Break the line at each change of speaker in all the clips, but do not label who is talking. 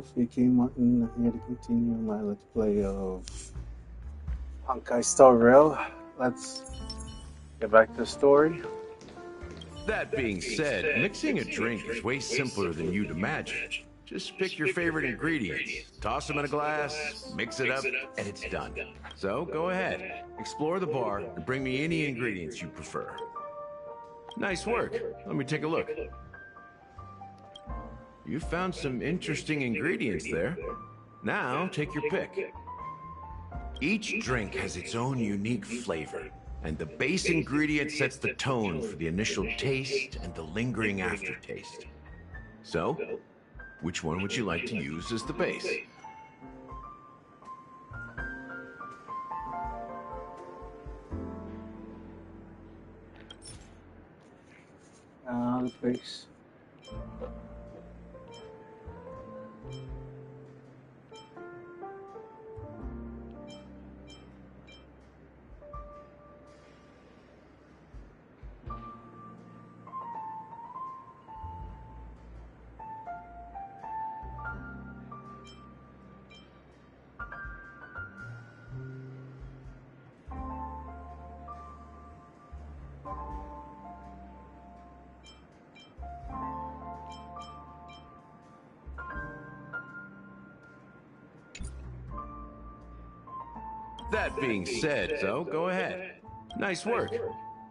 Speaking, Martin, here to continue my let's play of Honkai Star Rail. Let's get back to the story.
That being said, mixing a drink is way simpler than you'd imagine. Just pick your favorite ingredients, toss them in a glass, mix it up, and it's done. So go ahead, explore the bar, and bring me any ingredients you prefer. Nice work. Let me take a look. You found some interesting ingredients there. Now, take your pick. Each drink has its own unique flavor, and the base ingredient sets the tone for the initial taste and the lingering aftertaste. So, which one would you like to use as the base?
The base.
That being said, so go ahead. Nice work.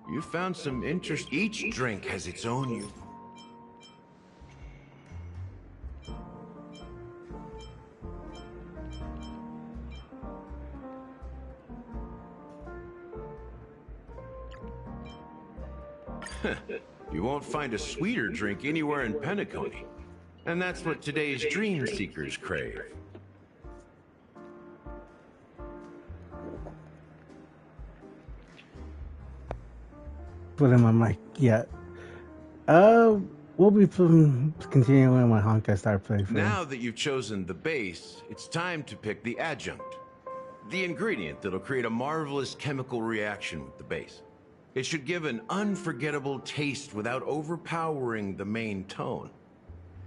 You found some interest. Each drink has its own You won't find a sweeter drink anywhere in Penacony. And that's what today's dream seekers crave.
Put in my mic yet. We'll be continuing my Honkai Star play.
Now that you've chosen the base, it's time to pick the adjunct. The ingredient that'll create a marvelous chemical reaction with the base. It should give an unforgettable taste without overpowering the main tone.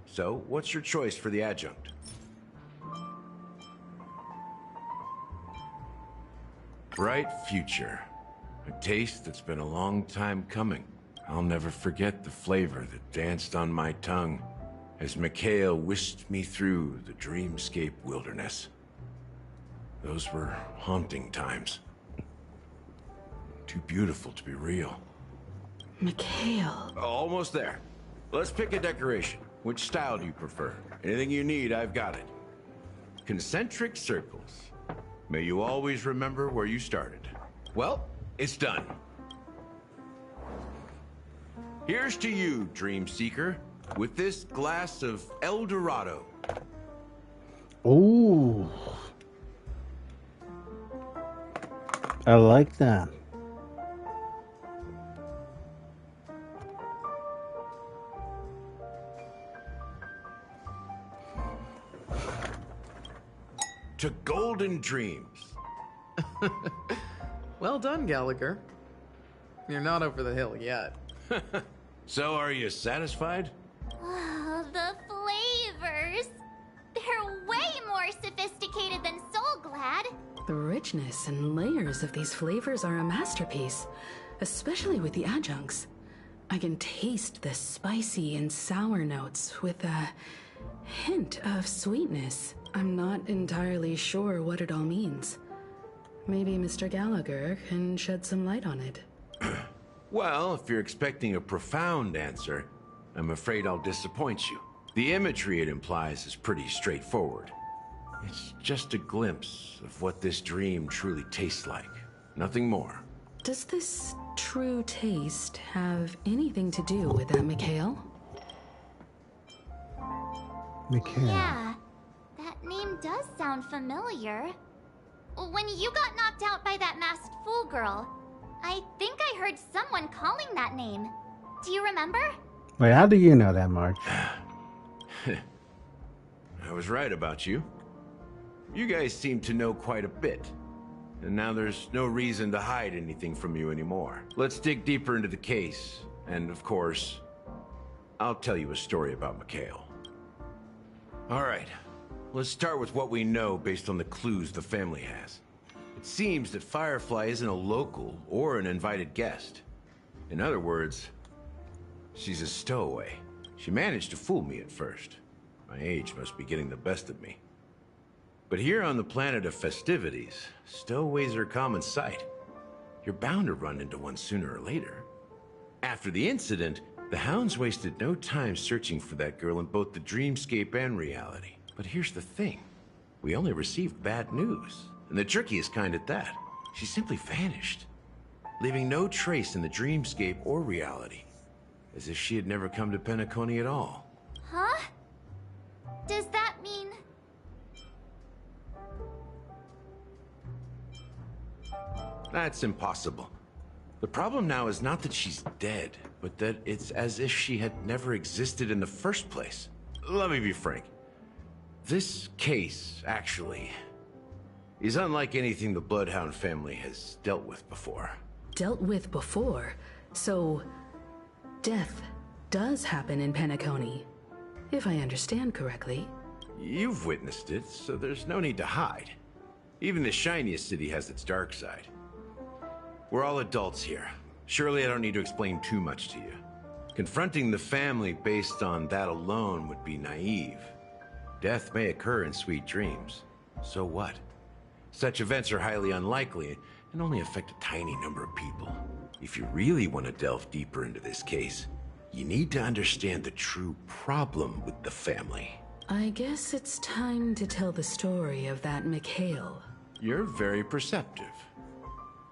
So, what's your choice for the adjunct? Bright future. A taste that's been a long time coming. I'll never forget the flavor that danced on my tongue as Mikhail whisked me through the dreamscape wilderness. Those were haunting times. Too beautiful to be real.
Mikhail.
Almost there. Let's pick a decoration. Which style do you prefer? Anything you need, I've got it. Concentric circles. May you always remember where you started. Well, it's done. Here's to you, Dream Seeker, with this glass of El Dorado.
Ooh. I like that.
To golden dreams.
Well done, Gallagher. You're not over the hill yet.
So, are you satisfied?
Oh, the flavors! They're way more sophisticated than Soul Glad.
The richness and layers of these flavors are a masterpiece, especially with the adjuncts. I can taste the spicy and sour notes with a hint of sweetness. I'm not entirely sure what it all means. Maybe Mr. Gallagher can shed some light on it.
Well, if you're expecting a profound answer, I'm afraid I'll disappoint you. The imagery it implies is pretty straightforward. It's just a glimpse of what this dream truly tastes like. Nothing more.
Does this true taste have anything to do with that, Mikhail?
Mikhail.
Yeah, that name does sound familiar. When you got knocked out by that masked fool girl, I think I heard someone calling that name. Do you remember?
Wait, how do you know that, Mark?
I was right about you. You guys seem to know quite a bit. And now there's no reason to hide anything from you anymore. Let's dig deeper into the case. And of course, I'll tell you a story about Mikhail. All right. let's start with what we know based on the clues the family has. It seems that Firefly isn't a local or an invited guest. In other words, she's a stowaway. She managed to fool me at first. My age must be getting the best of me. But here on the planet of festivities, stowaways are a common sight. You're bound to run into one sooner or later. After the incident, the hounds wasted no time searching for that girl in both the dreamscape and reality. But here's the thing. We only received bad news, and the trickiest kind at that. She simply vanished, leaving no trace in the dreamscape or reality, as if she had never come to Penacony at all.
Huh? Does that mean...
That's impossible. The problem now is not that she's dead, but that it's as if she had never existed in the first place. Let me be frank. This case, actually, is unlike anything the Bloodhound family has dealt with before.
Dealt with before? So, death does happen in Penacony, if I understand correctly.
You've witnessed it, so there's no need to hide. Even the shiniest city has its dark side. We're all adults here. Surely I don't need to explain too much to you. Confronting the family based on that alone would be naive. Death may occur in sweet dreams. So what? Such events are highly unlikely and only affect a tiny number of people. If you really want to delve deeper into this case, you need to understand the true problem with the family.
I guess it's time to tell the story of that Mikhail.
You're very perceptive.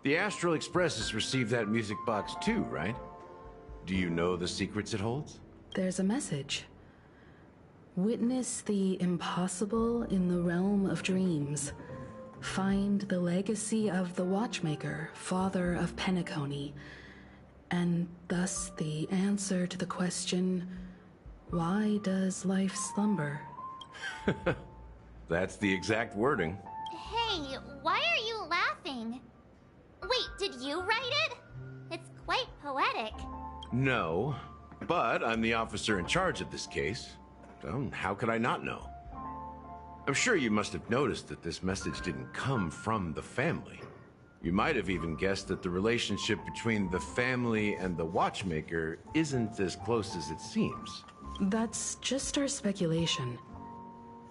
The Astral Express has received that music box too, right? Do you know the secrets it holds?
There's a message. Witness the impossible in the realm of dreams. Find the legacy of the Watchmaker, father of Penacony, and thus the answer to the question, why does life slumber?
That's the exact wording.
Hey, why are you laughing? Wait, did you write it? It's quite poetic.
No, but I'm the officer in charge of this case. So how could I not know? I'm sure you must have noticed that this message didn't come from the family. You might have even guessed that the relationship between the family and the Watchmaker isn't as close as it seems.
That's just our speculation.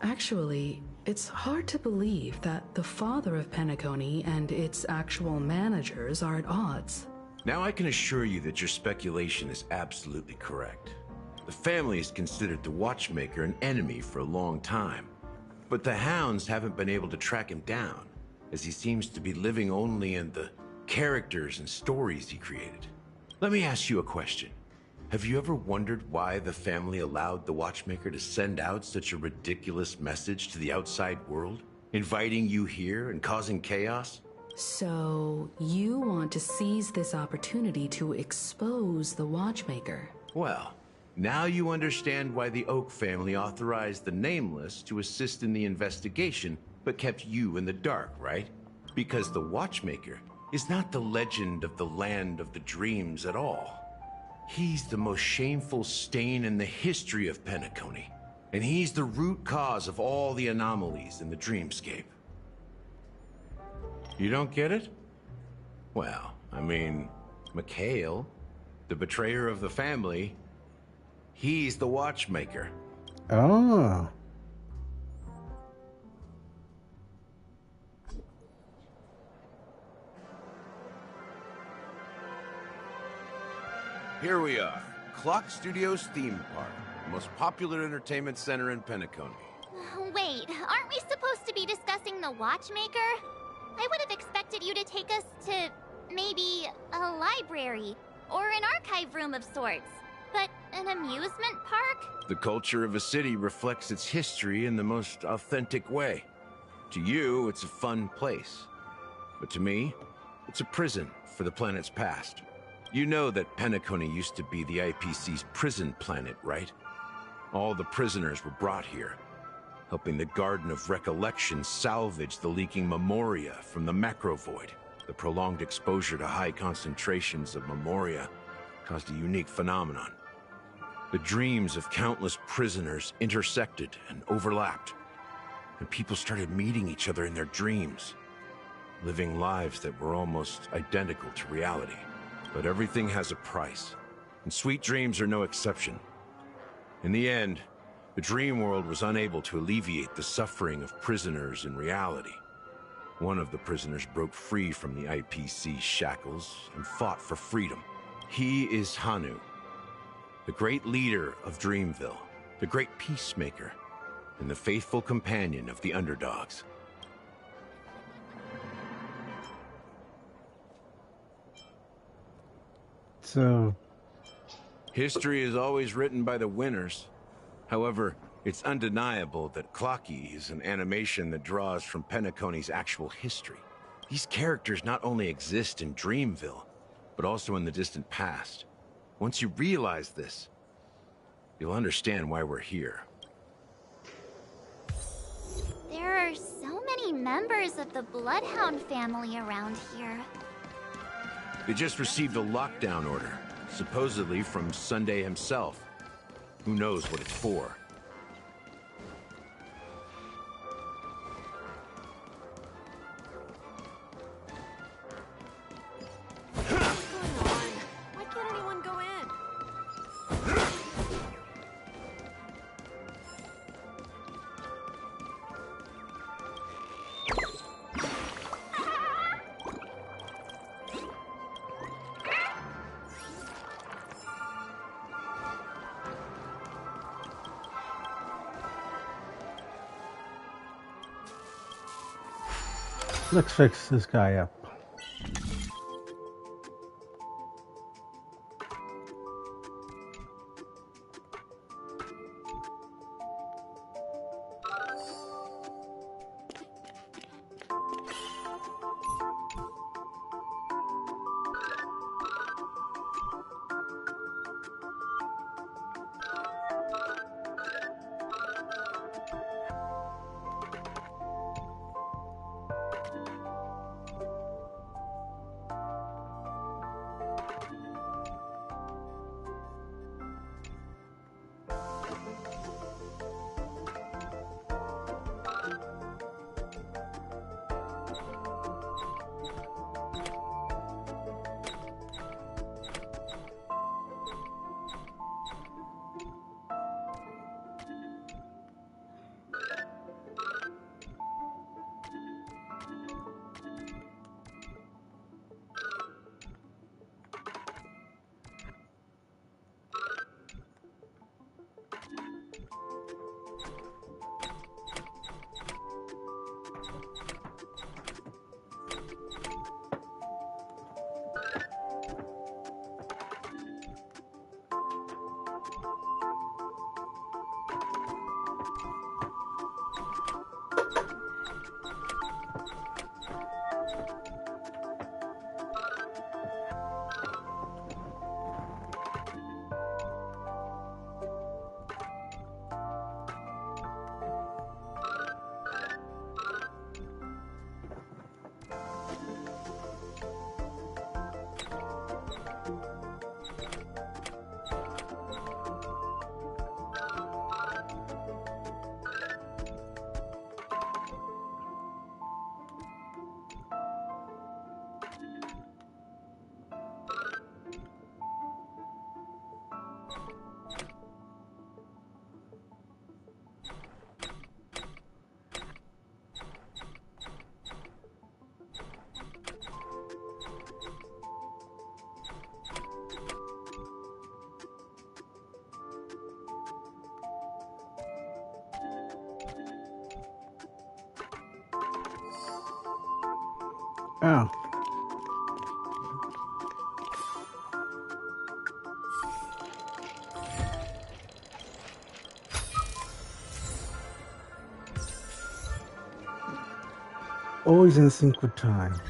Actually, it's hard to believe that the father of Penacony and its actual managers are at odds.
Now I can assure you that your speculation is absolutely correct. The family has considered the Watchmaker an enemy for a long time, but the hounds haven't been able to track him down, as he seems to be living only in the characters and stories he created. Let me ask you a question. Have you ever wondered why the family allowed the Watchmaker to send out such a ridiculous message to the outside world, inviting you here and causing chaos?
So, you want to seize this opportunity to expose the Watchmaker?
Well, now you understand why the Oak family authorized the Nameless to assist in the investigation, but kept you in the dark, right? Because the Watchmaker is not the legend of the Land of the Dreams at all. He's the most shameful stain in the history of Penacony, and he's the root cause of all the anomalies in the dreamscape. You don't get it? Well, I mean, Mikhail, the betrayer of the family, he's the Watchmaker.
Oh.
Here we are, Clock Studios theme park, the most popular entertainment center in Penacony.
Wait, aren't we supposed to be discussing the Watchmaker? I would have expected you to take us to maybe a library or an archive room of sorts. But an amusement park?
The culture of a city reflects its history in the most authentic way. To you, it's a fun place. But to me, it's a prison for the planet's past. You know that Penacony used to be the IPC's prison planet, right? All the prisoners were brought here, helping the Garden of Recollection salvage the leaking memoria from the macrovoid. The prolonged exposure to high concentrations of memoria caused a unique phenomenon. The dreams of countless prisoners intersected and overlapped. and people started meeting each other in their dreams, living lives that were almost identical to reality. But everything has a price, and sweet dreams are no exception. In the end, the dream world was unable to alleviate the suffering of prisoners in reality. One of the prisoners broke free from the IPC shackles and fought for freedom. He is Hanu, the great leader of Dreamville, the great peacemaker, and the faithful companion of the underdogs.
So,
History is always written by the winners. However, it's undeniable that Clocky is an animation that draws from Penacony's actual history. These characters not only exist in Dreamville, but also in the distant past. Once you realize this, you'll understand why we're here.
There are so many members of the Bloodhound family around here.
They just received a lockdown order, supposedly from Sunday himself. Who knows what it's for?
Why can't anyone go in?
let's fix this guy up. Oh. Always in sync with time.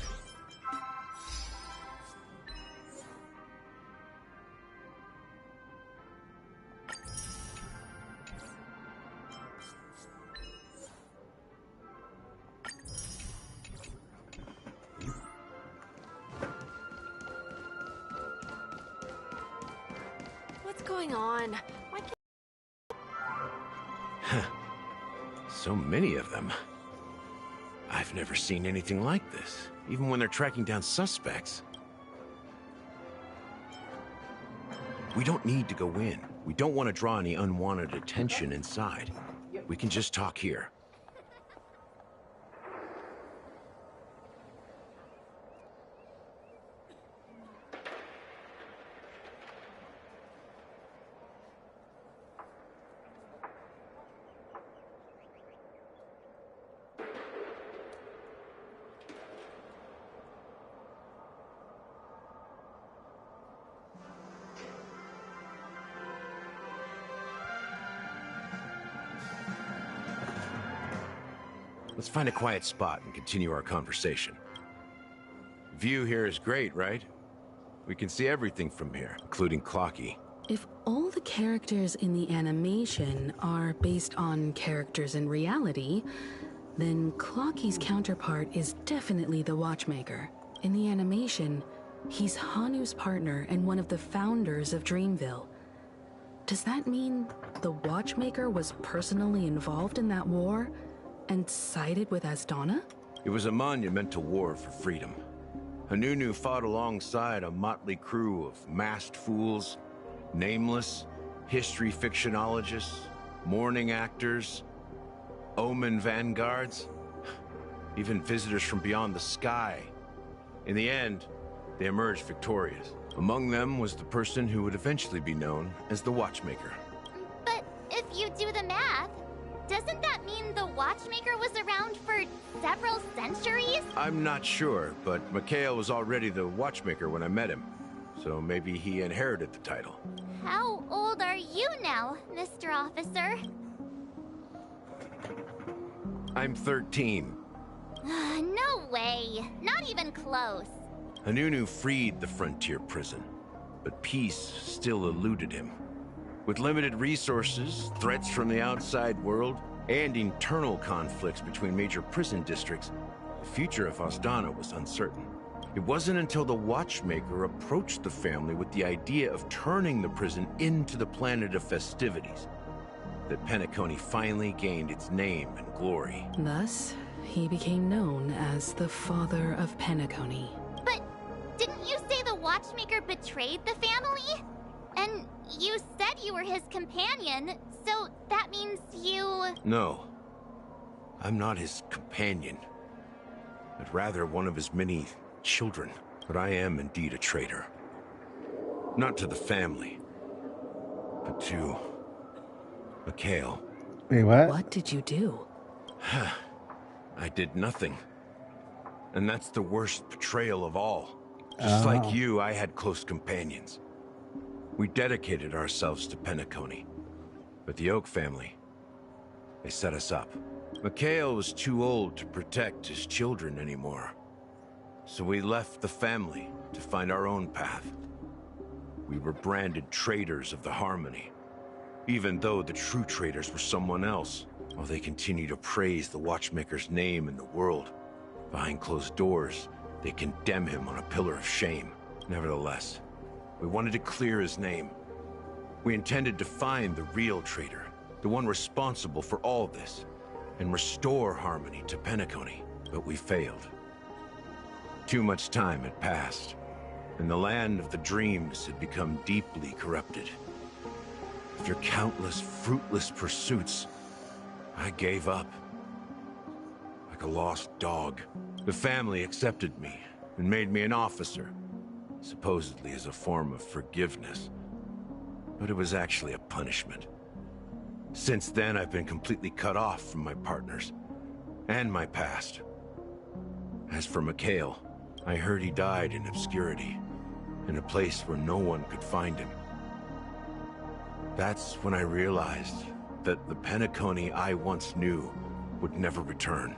What's going on? Why can't...
So many of them. I've never seen anything like this, even when they're tracking down suspects. We don't need to go in. We don't want to draw any unwanted attention inside. We can just talk here. Let's find a quiet spot and continue our conversation. View here is great, right? We can see everything from here, including Clocky.
If all the characters in the animation are based on characters in reality, then Clocky's counterpart is definitely the Watchmaker. In the animation, he's Hanu's partner and one of the founders of Dreamville. Does that mean the Watchmaker was personally involved in that war and sided with Asdana?
It was a monumental war for freedom. Hanunu fought alongside a motley crew of masked fools, nameless, history fictionologists, mourning actors, omen vanguards, even visitors from beyond the sky. In the end, they emerged victorious. Among them was the person who would eventually be known as the Watchmaker.
But if you do the math, doesn't that mean the Watchmaker was around for several centuries?
I'm not sure, but Mikhail was already the Watchmaker when I met him. So maybe he inherited the title.
How old are you now, Mr. Officer?
I'm 13.
No way. Not even close.
Hanunu freed the frontier prison, but peace still eluded him. With limited resources, threats from the outside world, and internal conflicts between major prison districts, the future of Asdana was uncertain. It wasn't until the Watchmaker approached the family with the idea of turning the prison into the planet of festivities that Penacony finally gained its name and glory.
Thus, he became known as the Father of Penacony.
But didn't you say the Watchmaker betrayed the family? And you said you were his companion, so that means you...
No, I'm not his companion, but rather one of his many children. But I am indeed a traitor. Not to the family, but to Mikhail.
Wait, what?
What did you do?
I did nothing. And that's the worst betrayal of all. Just like you, I had close companions. We dedicated ourselves to Penacony. But the Oak family, they set us up. Mikhail was too old to protect his children anymore. So we left the family to find our own path. We were branded traitors of the Harmony, even though the true traitors were someone else. While they continue to praise the Watchmaker's name in the world, behind closed doors, they condemn him on a pillar of shame. Nevertheless, we wanted to clear his name. We intended to find the real traitor, the one responsible for all this, and restore harmony to Penacony, but we failed. Too much time had passed, and the land of the dreams had become deeply corrupted. After countless fruitless pursuits, I gave up. Like a lost dog. The family accepted me and made me an officer, supposedly as a form of forgiveness. But it was actually a punishment. Since then, I've been completely cut off from my partners and my past. As for Mikhail, I heard he died in obscurity, in a place where no one could find him. That's when I realized that the Penacony I once knew would never return.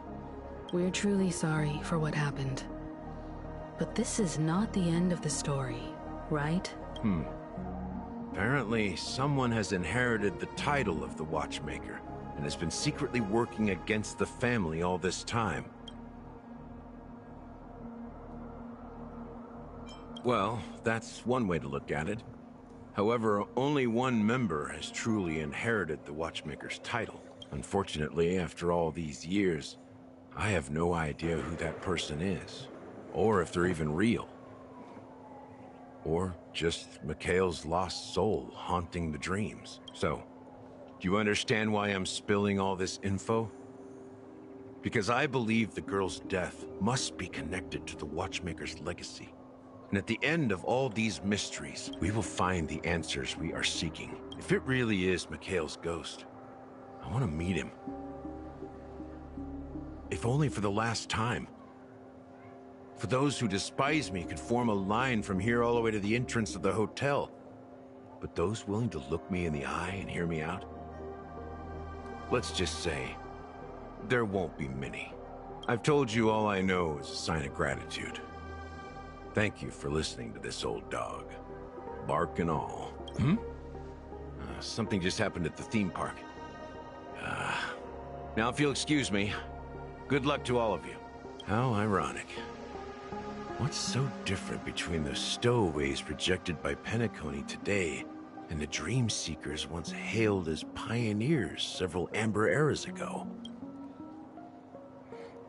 We're truly sorry for what happened. But this is not the end of the story, right?
Apparently, someone has inherited the title of the Watchmaker and has been secretly working against the family all this time. Well, that's one way to look at it. However, only one member has truly inherited the Watchmaker's title. Unfortunately, after all these years, I have no idea who that person is, or if they're even real. Or just Mikhail's lost soul haunting the dreams. So, do you understand why I'm spilling all this info? Because I believe the girl's death must be connected to the Watchmaker's legacy. And at the end of all these mysteries, we will find the answers we are seeking. If it really is Mikhail's ghost, I want to meet him. If only for the last time. For those who despise me could form a line from here all the way to the entrance of the hotel. But those willing to look me in the eye and hear me out? Let's just say, there won't be many. I've told you all I know is a sign of gratitude. Thank you for listening to this old dog. Bark and all. Something just happened at the theme park. Now if you'll excuse me, good luck to all of you. How ironic. What's so different between the stowaways rejected by Penacony today and the dream seekers once hailed as pioneers several amber eras ago?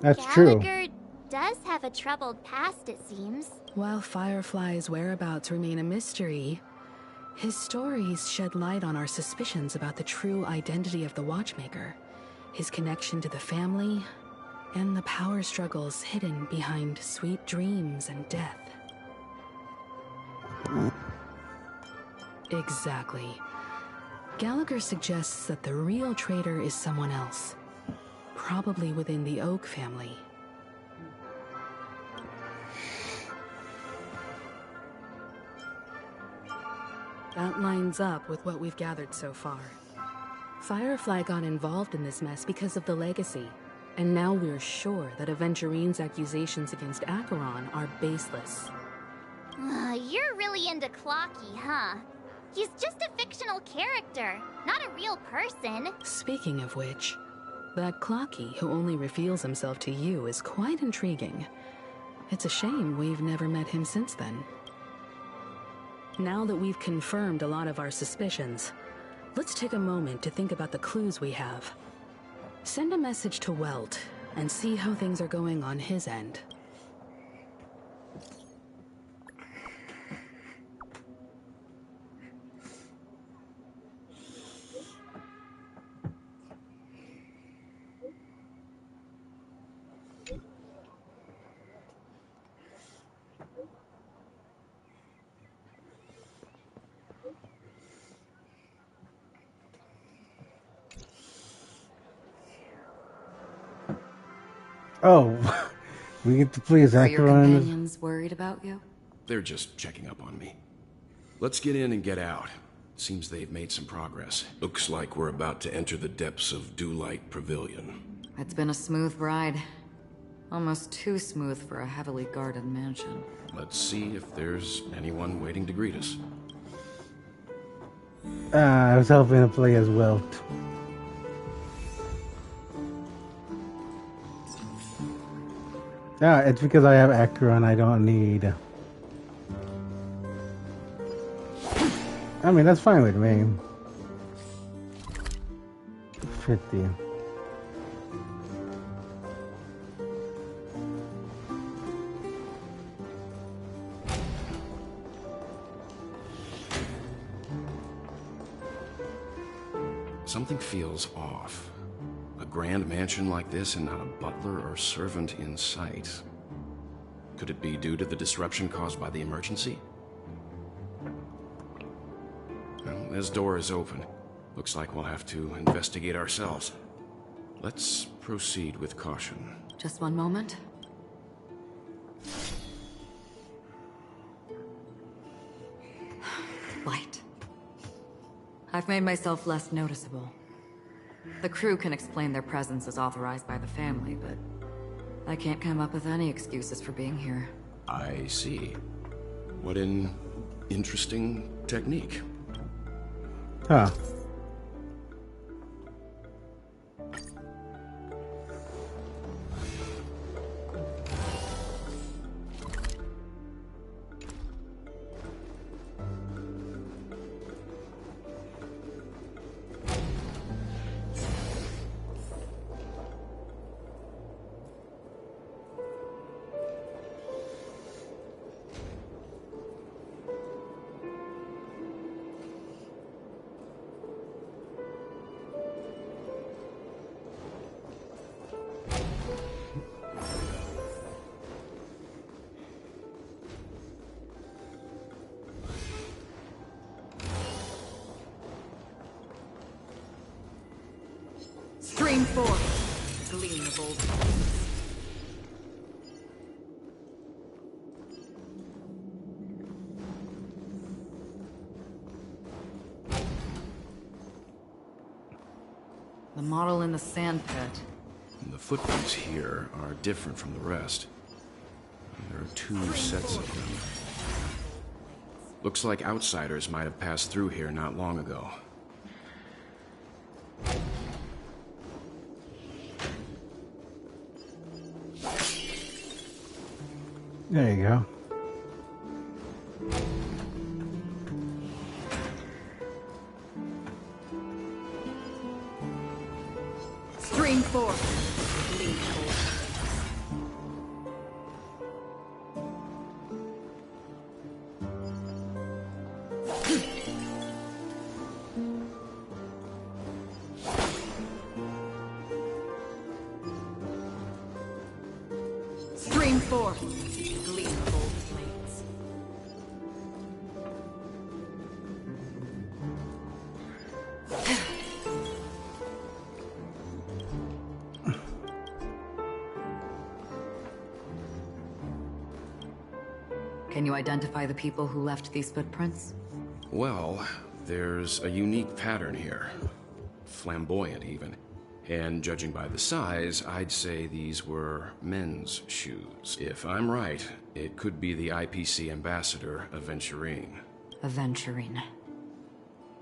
That's true.
Gallagher does have a troubled past, it seems.
While Firefly's whereabouts remain a mystery, his stories shed light on our suspicions about the true identity of the Watchmaker, his connection to the family, and the power struggles hidden behind sweet dreams and death. Exactly. Gallagher suggests that the real traitor is someone else, probably within the Oak family. That lines up with what we've gathered so far. Firefly got involved in this mess because of the legacy, and now we're sure that Aventurine's accusations against Acheron are baseless.
You're really into Clocky, huh? He's just a fictional character, not a real person.
Speaking of which, that Clocky who only reveals himself to you is quite intriguing. It's a shame we've never met him since then. Now that we've confirmed a lot of our suspicions, let's take a moment to think about the clues we have. Send a message to Welt and see how things are going on his end.
Oh, we get to play as
Are your
Acheron.
companions worried about you?
They're just checking up on me. Let's get in and get out. Seems they've made some progress. Looks like we're about to enter the depths of Dewlight Pavilion.
It's been a smooth ride. Almost too smooth for a heavily guarded mansion.
Let's see if there's anyone waiting to greet us.
I was hoping to play as Welt. It's because I have Acheron, I don't need... I mean, that's fine with me. 50.
Something feels off. A grand mansion like this and not a butler or servant in sight. Could it be due to the disruption caused by the emergency? Well, this door is open. Looks like we'll have to investigate ourselves. Let's proceed with caution.
Just one moment. Light. I've made myself less noticeable. The crew can explain their presence as authorized by the family, but I can't come up with any excuses for being here.
I see. What an interesting technique.
Huh.
forth, gleam of old. The model in the sand pit.
The footprints here are different from the rest. There are 2 sets of them. Looks like outsiders might have passed through here not long ago.
There you go.
Stream forth, gleam of old. Stream forth, gleam of old blades. Can you identify the people who left these footprints?
Well, there's a unique pattern here. Flamboyant, even. And judging by the size, I'd say these were men's shoes. If I'm right, it could be the IPC ambassador, Aventurine.
Aventurine.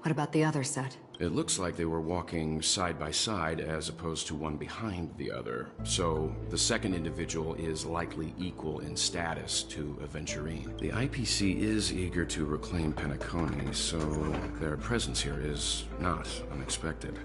What about the other set?
It looks like they were walking side by side as opposed to one behind the other. So the second individual is likely equal in status to Aventurine. The IPC is eager to reclaim Penacony, so their presence here is not unexpected.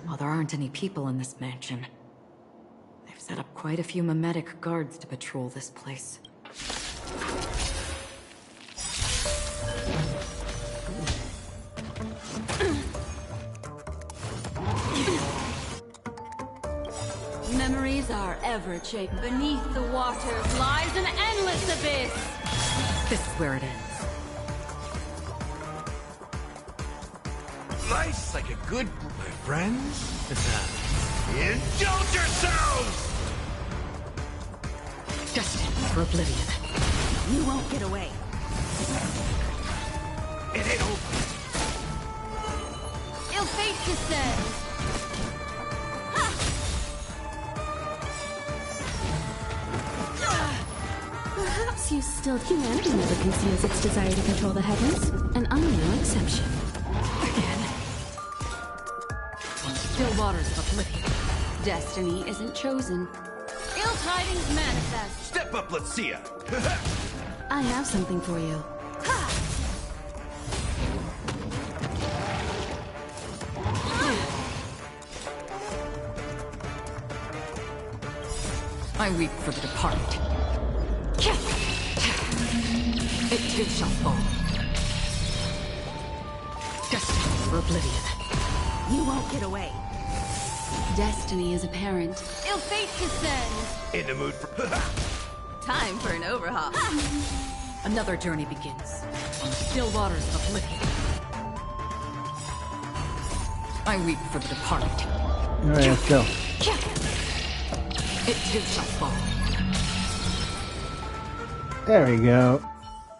Well, there aren't any people in this mansion. They've set up quite a few mimetic guards to patrol this place.
Memories are ever changing. Beneath the waters lies an endless abyss.
This is where it ends.
Life's like a good, my friends. Indulge yourselves!
Destined for oblivion.
You won't get away.
It ain't over.
Ill fate descends.
Perhaps you stilled humanity never conceals its desire to control the heavens, and I'm no exception. Again.
Still waters of oblivion.
Destiny isn't chosen. Ill tidings manifest.
Step up, let's see ya.
I have something for you.
I weep for the departed. It too shall fall. Destined for oblivion.
You won't get away. Destiny is apparent. Ill fate descends.
In the mood for...
Time for an overhaul.
Another journey begins on the still waters of oblivion. I weep for the departed.
Alright, let's go.
It too shall fall.
There we go.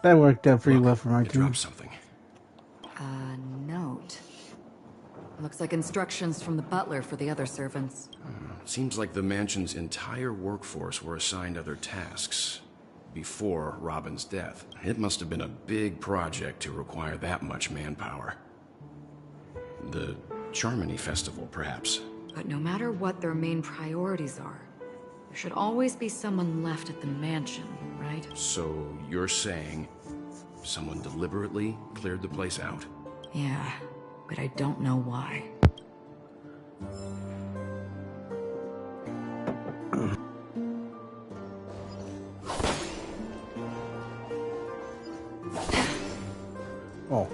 That worked out pretty
Look,
well for my
it
team.
dropped something.
A note. Looks like instructions from the butler for the other servants.
Seems like the mansion's entire workforce were assigned other tasks before Robin's death. It must have been a big project to require that much manpower. The Charmony Festival, perhaps.
But no matter what their main priorities are, there should always be someone left at the mansion, right?
So you're saying Someone deliberately cleared the place out?
Yeah, but I don't know why.
Oh.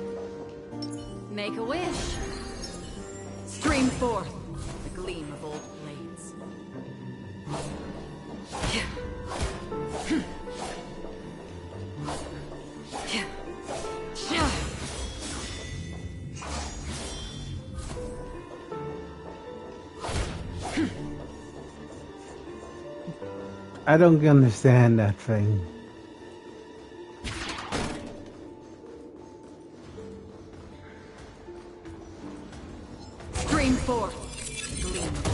Make a wish. Stream forth the gleam of old blades.
I don't understand that thing.
Stream forth the gleam of old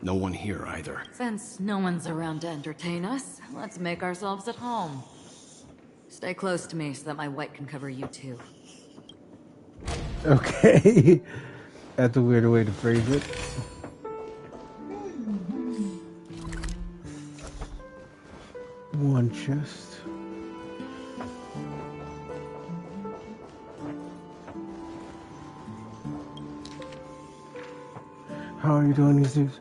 No one here either.
Since no one's around to entertain us, let's make ourselves at home. Stay close to me so that my white can cover you too.
Okay. That's a weird way to phrase it. One chest. How are you doing these days?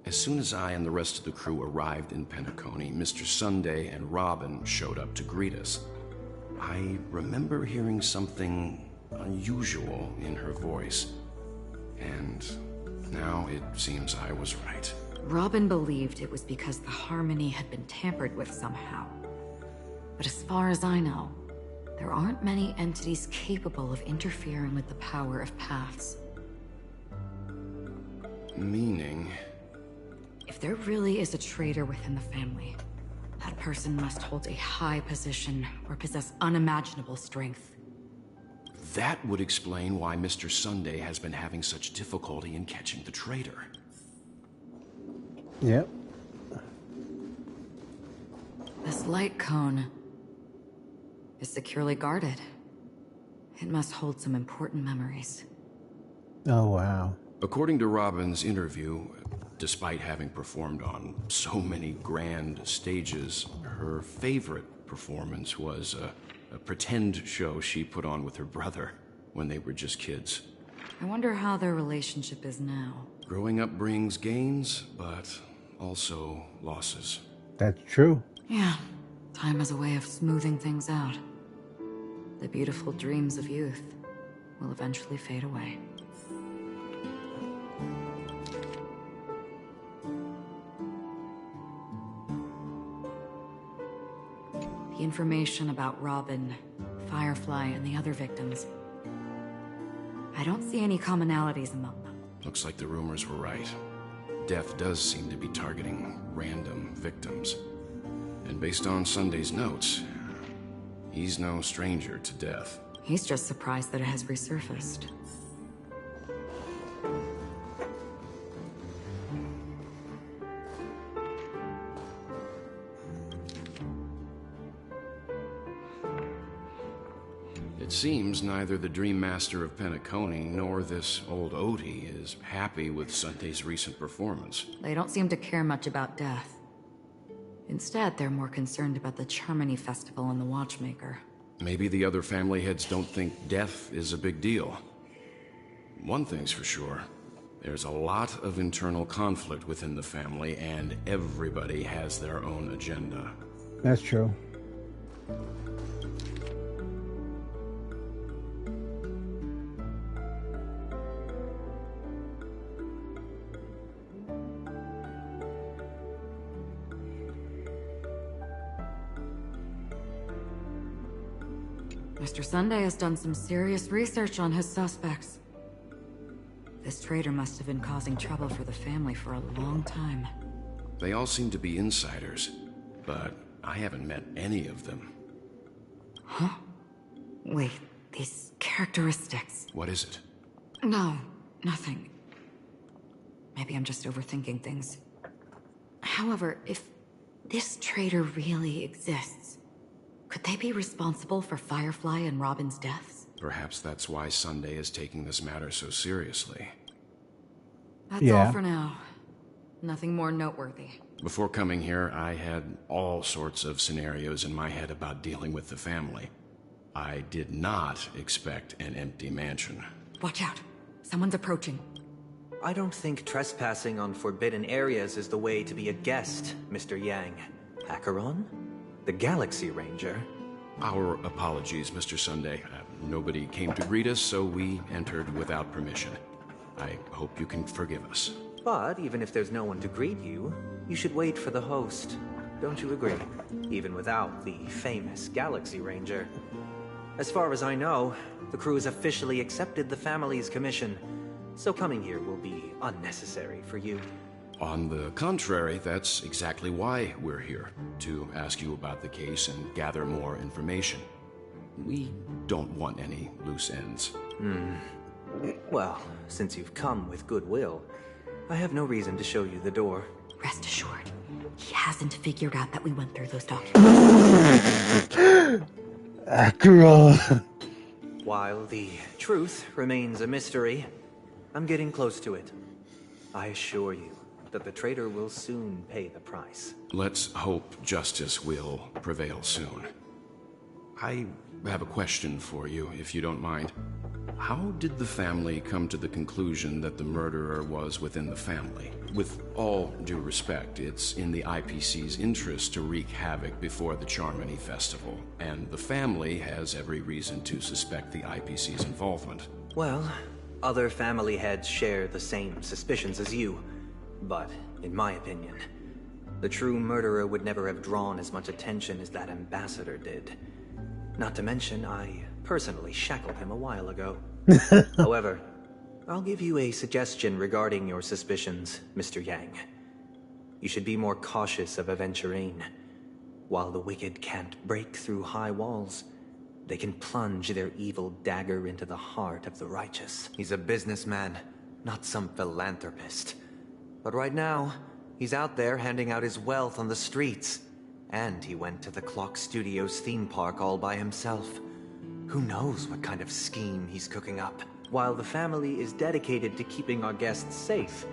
As soon as I and the rest of the crew arrived in Penacony, Mr. Sunday and Robin showed up to greet us. I remember hearing something unusual in her voice, and now it seems I was right.
Robin believed it was because the harmony had been tampered with somehow. But as far as I know, there aren't many entities capable of interfering with the power of paths.
Meaning?
If there really is a traitor within the family, that person must hold a high position or possess unimaginable strength.
That would explain why Mr. Sunday has been having such difficulty in catching the traitor.
Yep.
This light cone is securely guarded. It must hold some important memories.
Oh, wow.
According to Robin's interview, despite having performed on so many grand stages, her favorite performance was a pretend show she put on with her brother when they were just kids.
I wonder how their relationship is now.
Growing up brings gains, but also losses.
That's true.
Yeah, time has a way of smoothing things out. The beautiful dreams of youth will eventually fade away. The information about Robin Firefly, and the other victims. I don't see any commonalities among them.
Looks like the rumors were right. Death does seem to be targeting random victims. And based on Sunday's notes, he's no stranger to death.
He's just surprised that it has resurfaced.
It seems neither the Dream Master of Penacony nor this old Odie is happy with Sunday's recent performance.
They don't seem to care much about death. Instead, they're more concerned about the Charmony Festival and the Watchmaker.
Maybe the other family heads don't think death is a big deal. One thing's for sure. There's a lot of internal conflict within the family, and everybody has their own agenda.
That's true.
Mr. Sunday has done some serious research on his suspects. This traitor must have been causing trouble for the family for a long time.
They all seem to be insiders, but I haven't met any of them.
Huh? Wait, these characteristics...
What is it?
No, nothing. Maybe I'm just overthinking things. However, if this traitor really exists, could they be responsible for Firefly and Robin's deaths?
Perhaps that's why Sunday is taking this matter so seriously.
That's all for now. Nothing more noteworthy.
Before coming here, I had all sorts of scenarios in my head about dealing with the family. I did not expect an empty mansion.
Watch out. Someone's approaching.
I don't think trespassing on forbidden areas is the way to be a guest, Mr. Yang. Acheron? The Galaxy Ranger?
Our apologies, Mr. Sunday. Nobody came to greet us, so we entered without permission. I hope you can forgive us.
But even if there's no one to greet you, you should wait for the host. Don't you agree? Even without the famous Galaxy Ranger. As far as I know, the crew has officially accepted the family's commission, so coming here will be unnecessary for you.
On the contrary, that's exactly why we're here, to ask you about the case and gather more information. We don't want any loose ends.
Well, since you've come with goodwill, I have no reason to show you the door.
Rest assured, he hasn't figured out that we went through those documents.
Girl.
While the truth remains a mystery, I'm getting close to it. I assure you that the traitor will soon pay the price.
Let's hope justice will prevail soon. I have a question for you, if you don't mind. How did the family come to the conclusion that the murderer was within the family? With all due respect, it's in the IPC's interest to wreak havoc before the Charmony Festival, and the family has every reason to suspect the IPC's involvement.
Well, other family heads share the same suspicions as you, but in my opinion, the true murderer would never have drawn as much attention as that ambassador did. Not to mention, I personally shackled him a while ago. However, I'll give you a suggestion regarding your suspicions, Mr. Yang. You should be more cautious of Aventurine. While the wicked can't break through high walls, they can plunge their evil dagger into the heart of the righteous. He's a businessman, not some philanthropist. But right now, he's out there handing out his wealth on the streets. And he went to the Clock Studios theme park all by himself. Who knows what kind of scheme he's cooking up? While the family is dedicated to keeping our guests safe,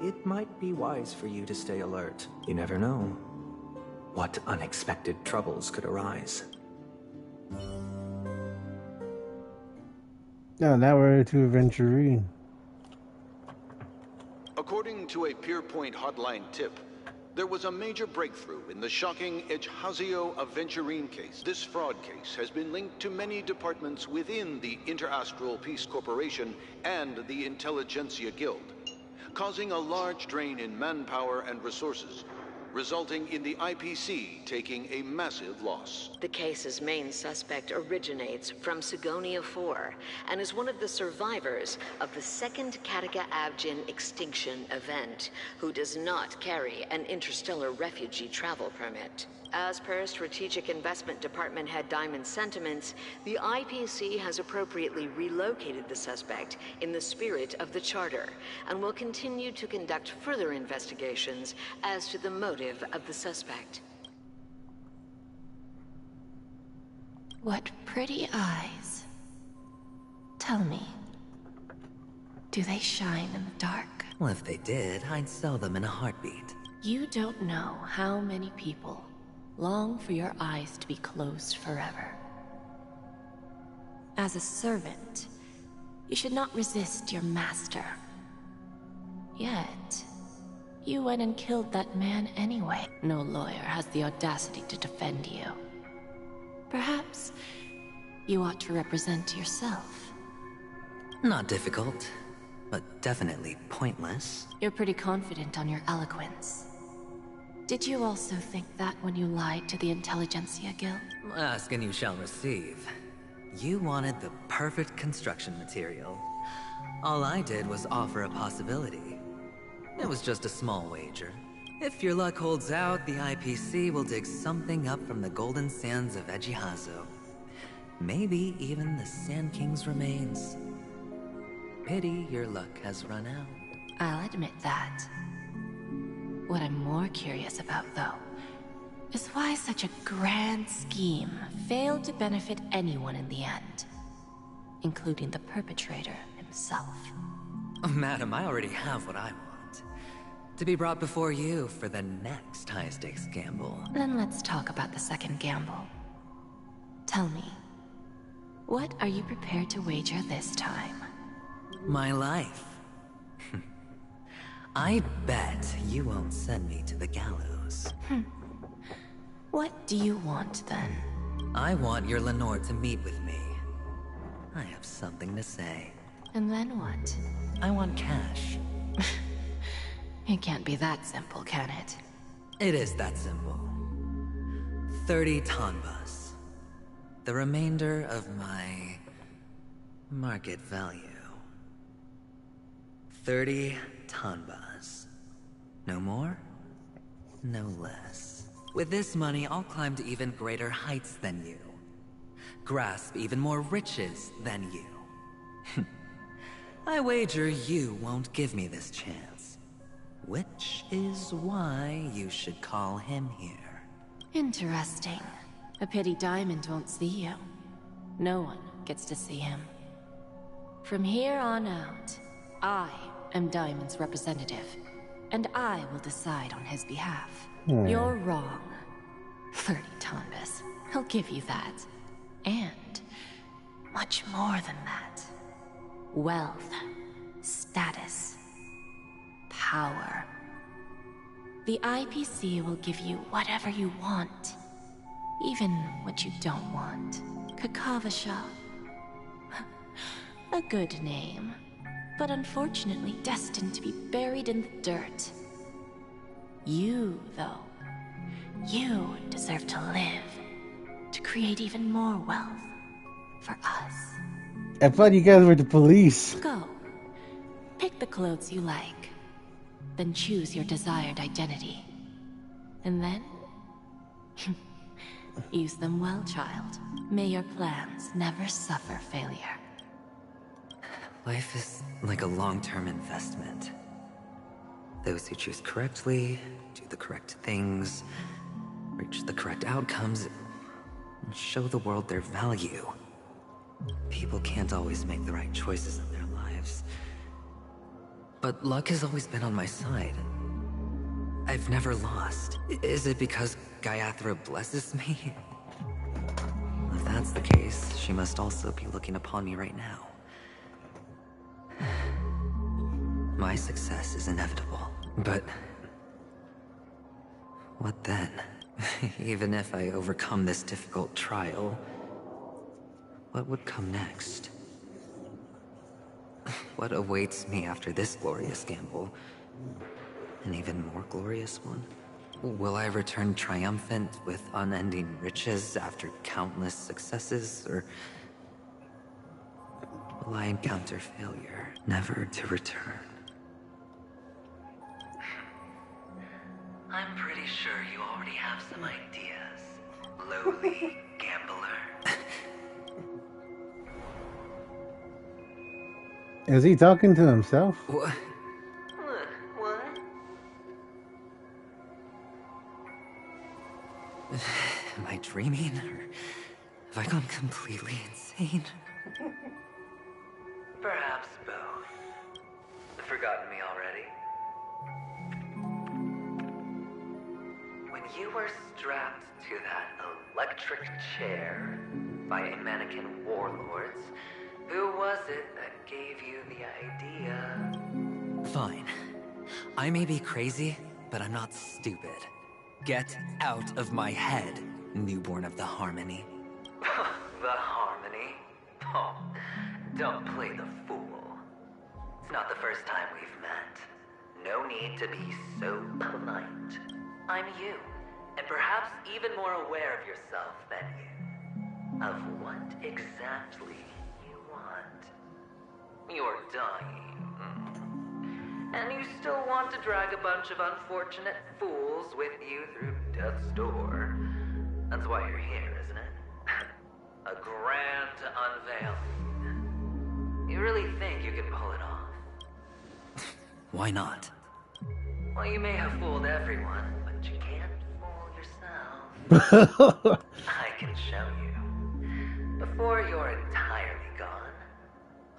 it might be wise for you to stay alert. You never know what unexpected troubles could arise.
No, now we're to Aventurine.
According to a Pierpoint hotline tip, there was a major breakthrough in the shocking Ejhazio Aventurine case. This fraud case has been linked to many departments within the Interastral Peace Corporation and the Intelligentsia Guild, causing a large drain in manpower and resources. resulting in the IPC taking a massive loss.
The case's main suspect originates from Sigonia 4 and is one of the survivors of the second Kataka-Abjin extinction event, who does not carry an interstellar refugee travel permit. As per Strategic Investment Department Head Diamond's sentiments, the IPC has appropriately relocated the suspect in the spirit of the Charter and will continue to conduct further investigations as to the motive of the suspect.
What pretty eyes. Tell me, do they shine in the dark?
Well, if they did, I'd sell them in a heartbeat.
You don't know how many people long for your eyes to be closed forever. As a servant, you should not resist your master. Yet, you went and killed that man anyway. No lawyer has the audacity to defend you. Perhaps you ought to represent yourself.
Not difficult, but definitely pointless.
You're pretty confident on your eloquence. Did you also think that when you lied to the Intelligentsia Guild?
Ask and you shall receive. You wanted the perfect construction material. All I did was offer a possibility. It was just a small wager. If your luck holds out, the IPC will dig something up from the golden sands of Ejihazo. Maybe even the Sand King's remains. Pity your luck has run out.
I'll admit that. What I'm more curious about, though, is why such a grand scheme failed to benefit anyone in the end, including the perpetrator himself.
Oh, madam, I already have what I want. To be brought before you for the next high-stakes gamble.
Then let's talk about the second gamble. Tell me, what are you prepared to wager this time?
My life. I bet you won't send me to the gallows.
What do you want, then?
I want your Lenore to meet with me. I have something to say.
And then what?
I want cash.
It can't be that simple, can it?
It is that simple. 30 tanbas. The remainder of my market value. 30 tanbas. No more, no less. With this money, I'll climb to even greater heights than you. Grasp even more riches than you. I wager you won't give me this chance. Which is why you should call him here.
Interesting. A pity Diamond won't see you. No one gets to see him. From here on out, I am Diamond's representative, and I will decide on his behalf. You're wrong. 30 tanbas. He'll give you that. And much more than that. Wealth, status, power. The IPC will give you whatever you want, even what you don't want. Kakavasha. A good name, but unfortunately destined to be buried in the dirt. You, though, you deserve to live, to create even more wealth for us.
I thought you guys were the police.
Go. Pick the clothes you like, then choose your desired identity. And then, use them well, child. May your plans never suffer failure.
Life is like a long-term investment. Those who choose correctly, do the correct things, reach the correct outcomes, and show the world their value. People can't always make the right choices in their lives. But luck has always been on my side. I've never lost. Is it because Gaiathra blesses me? If that's the case, she must also be looking upon me right now. My success is inevitable. But what then? Even if I overcome this difficult trial, what would come next? What awaits me after this glorious gamble? An even more glorious one? Will I return triumphant with unending riches after countless successes, or will I encounter failure, never to return? I'm pretty sure you already have some ideas, lowly gambler.
Is he talking to himself?
What? Am I dreaming, or have I gone completely insane? Perhaps both. Forgotten me already? When you were strapped to that electric chair by a mannequin warlords, who was it that gave you the idea? Fine. I may be crazy, but I'm not stupid. Get out of my head, newborn of the Harmony. The Harmony? Oh, don't play the fool. It's not the first time we've met. No need to be so polite. I'm you, and perhaps even more aware of yourself than you. Of what exactly you want. You're dying. And you still want to drag a bunch of unfortunate fools with you through death's door. That's why you're here, isn't it? A grand unveiling. You really think you can pull it off? Why not? Well, you may have fooled everyone, but you can't fool yourself. I can show you. Before you're entirely gone,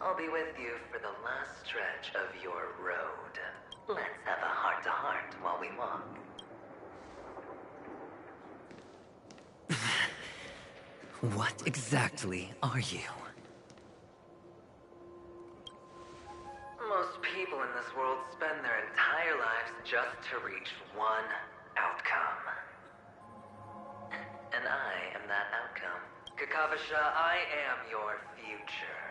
I'll be with you for the last stretch of your road. Let's have a heart-to-heart while we walk. What exactly are you? Most people in this world spend their entire lives just to reach one outcome. And I am that outcome. Kakavasha, I am your future.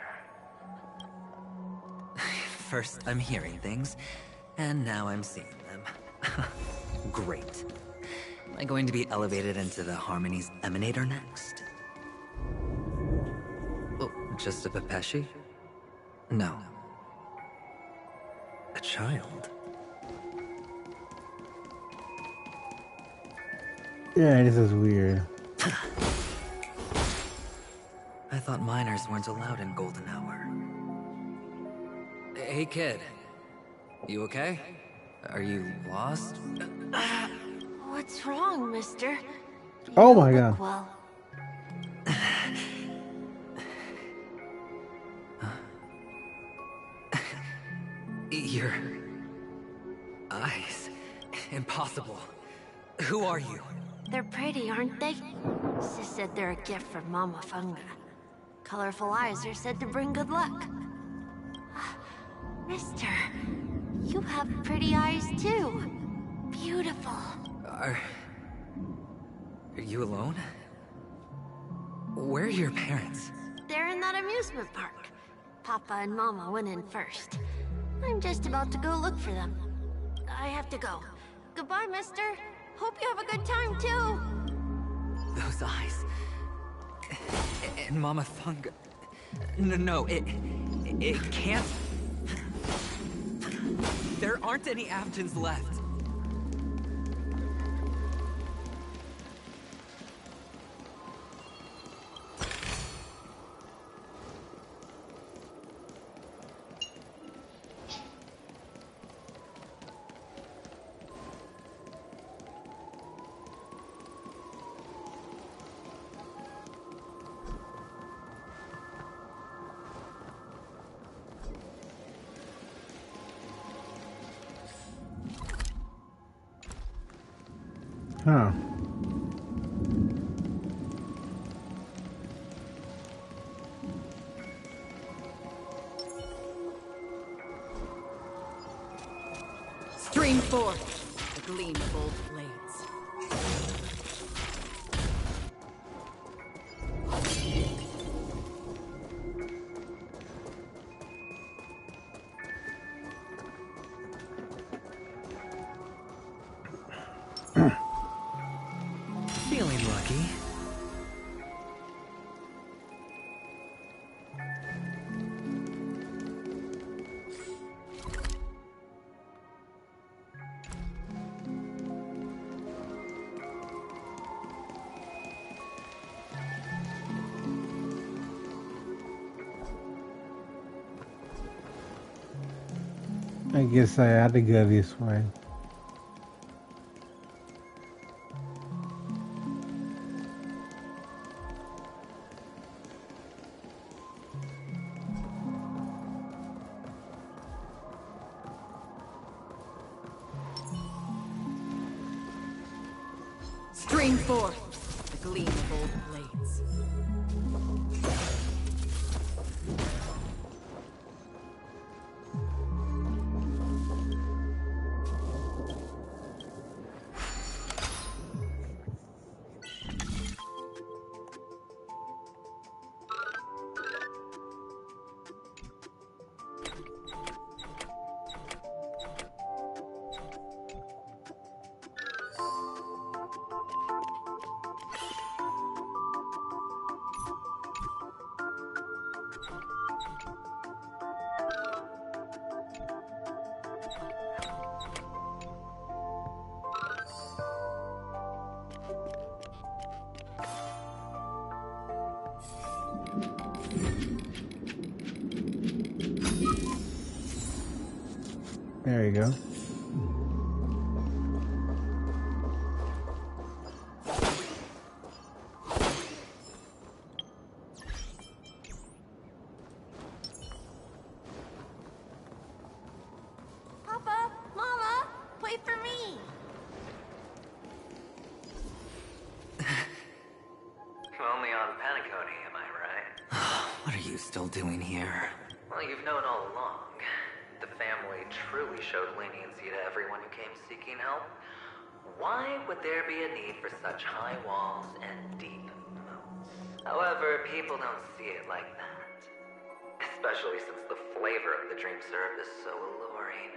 First, I'm hearing things, and now I'm seeing them. Great. Am I going to be elevated into the Harmony's Emanator next? Oh, just a Pepeshi? No. A child?
Yeah, this is weird.
I thought minors weren't allowed in Golden Hour. Hey, kid. You okay? Are you lost?
What's wrong, mister?
Oh my god.
Well,
Your eyes. Impossible. Who are you?
they're pretty, aren't they? Sis said they're a gift from Mama Funga. Colorful eyes are said to bring good luck. Mister, you have pretty eyes too. Beautiful.
Are you alone? Where are your parents?
They're in that amusement park. Papa and Mama went in first. I'm just about to go look for them. I have to go. Goodbye, mister. Hope you have a good time, too.
Those eyes. And Mama Funga. No, it can't. There aren't any Avgins left.
Huh.
Stream forth the gleam of old blades.
I guess I had to go this way.
Stream forth the gleamful blades.
There you go.
Papa, Mama, wait for me.
Only on Paniconi, am I right? What are you still doing here? Well, you've known all along. The family truly showed leniency to everyone who came seeking help. Why would there be a need for such high walls and deep moats? However, people don't see it like that. Especially since the flavor of the dream syrup is so alluring.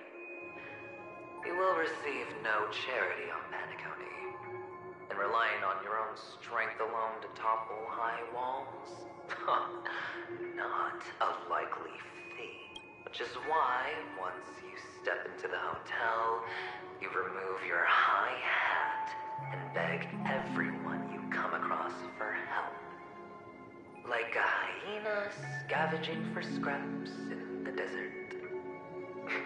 You will receive no charity on Paniconi. And relying on your own strength alone to topple high walls? Not a likely feat. Which is why, once you step into the hotel, you remove your high hat and beg everyone you come across for help. Like a hyena scavenging for scraps in the desert.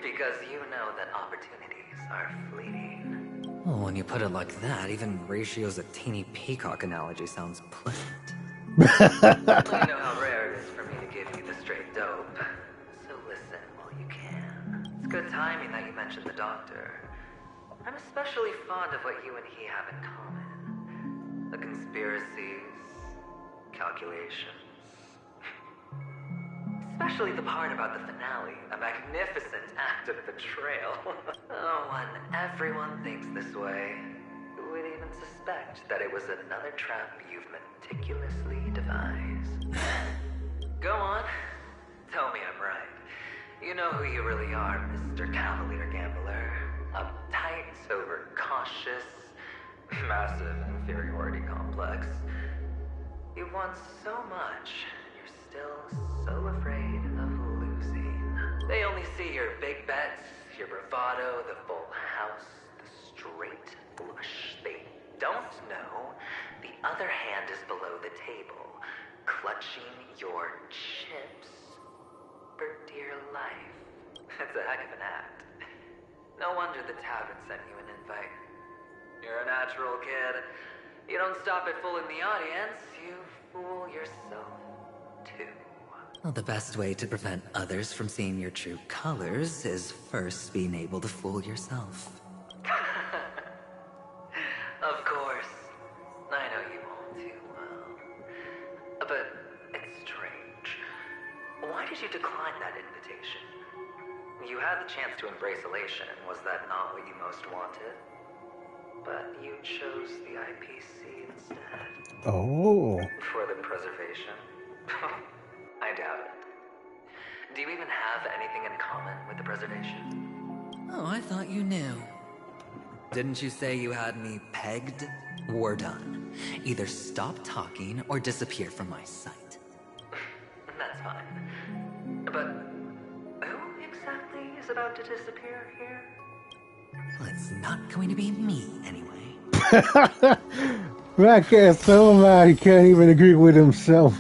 Because you know that opportunities are fleeting. Well, when you put it like that, even Ratio's a teeny peacock analogy sounds pleasant. I know how rare it is for me to give you the straight dope. So listen while you can. It's good timing that you mentioned the doctor. I'm especially fond of what you and he have in common. The conspiracies, calculations. Especially the part about the finale, a magnificent act of betrayal. Oh, when everyone thinks this way, who would even suspect that it was another trap you've meticulously devised? Go on. Tell me I'm right. You know who you really are, Mr. Cavalier Gambler. Uptight, overcautious, massive inferiority complex. You want so much, you're still so afraid of losing. They only see your big bets, your bravado, the full house, the straight flush. They don't know the other hand is below the table, clutching your chips for dear life. It's a heck of an act. No wonder the tavern sent you an invite. You're a natural kid. You don't stop at fooling the audience, you fool yourself too. Well, the best way to prevent others from seeing your true colors is first being able to fool yourself. Of course. I know you all too well. But it's strange. Why did you decline that invitation? You had the chance to embrace elation. Was that not what you most wanted? But you chose the IPC instead.
Oh.
For the preservation? I doubt it. Do you even have anything in common with the preservation? Oh, I thought you knew. Didn't you say you had me pegged? We're done. Either stop talking or disappear from my sight. That's fine. But who exactly is about to disappear here? Well, it's not going to be me, anyway.
That guy's so mad he can't even agree with himself.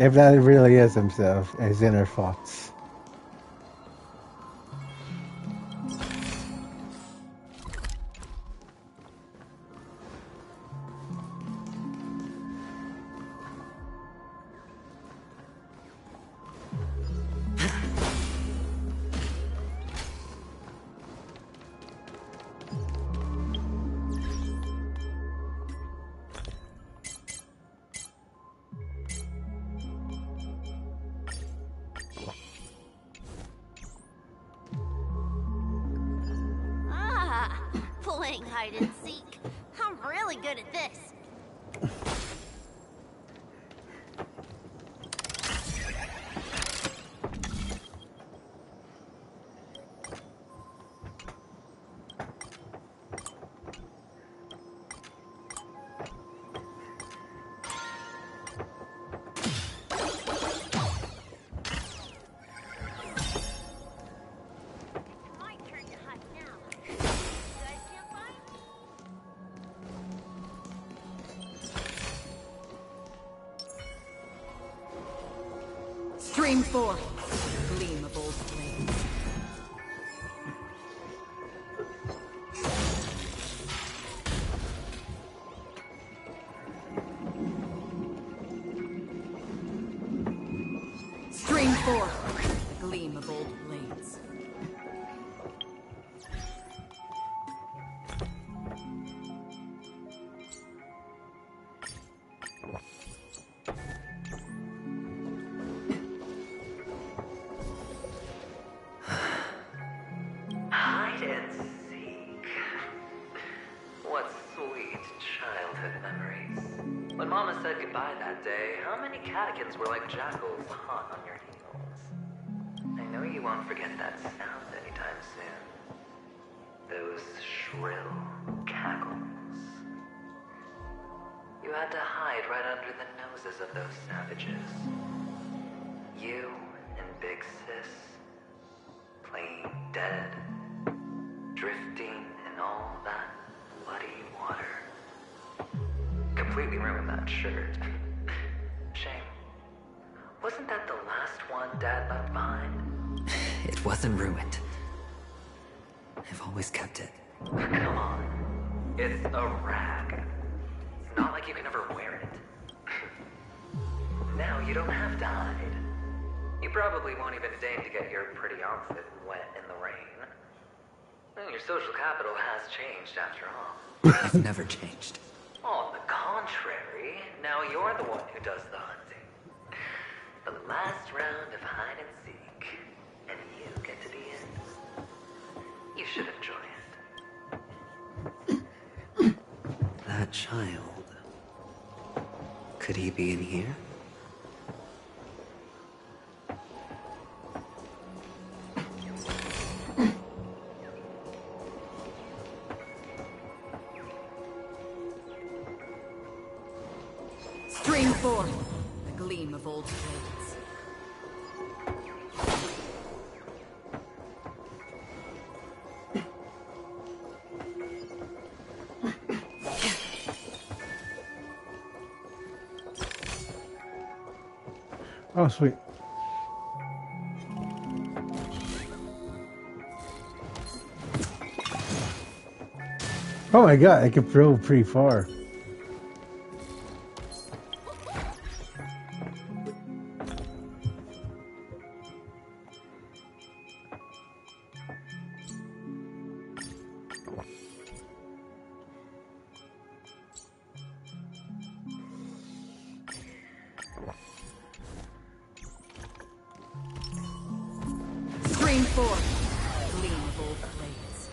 If that really is himself, his inner thoughts.
Playing hide and seek. I'm really good at this.
Stream 4. Gleam of old flames. Stream 4. The gleam of old blades.
Hide and seek. What sweet childhood memories. When Mama said goodbye that day, how many catechins were like jackals hot on your heels? I know you won't forget that sound anytime soon. Those shrill cackles. You had to hide right under the noses of those savages. You and Big Sis. Playing dead, drifting in all that bloody water. Completely ruined that shirt. Shame. Wasn't that the last one Dad left behind?
It wasn't ruined. I've always kept it.
Come on. It's a rag. It's not like you can ever wear it. Now you don't have to hide. You probably won't even deign to get your pretty outfit wet in the rain. Your social capital has changed after all.
I've never changed.
On the contrary, now you're the one who does the hunting. The last round of hide and seek, and you get to be in. You should enjoy it.
That child. Could he be in here?
Stream 4. The gleam of old blades.
Oh, sweet. Oh my god, I can throw pretty far.
Stream 4. Gleam of old blades.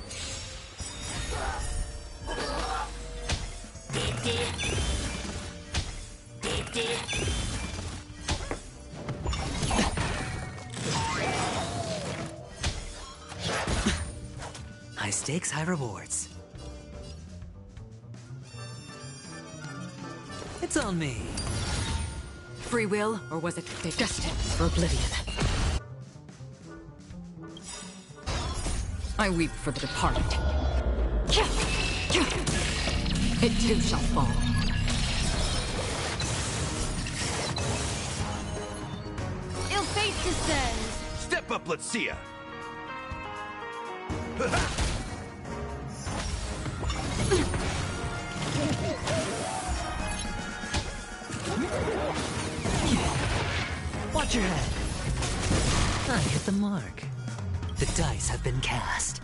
High stakes, high rewards. It's on me.
Free will, or was it destined for oblivion? I weep for the departed. It too shall fall.
Step up, let's see ya.
Watch your head. I hit the mark. The dice have been cast.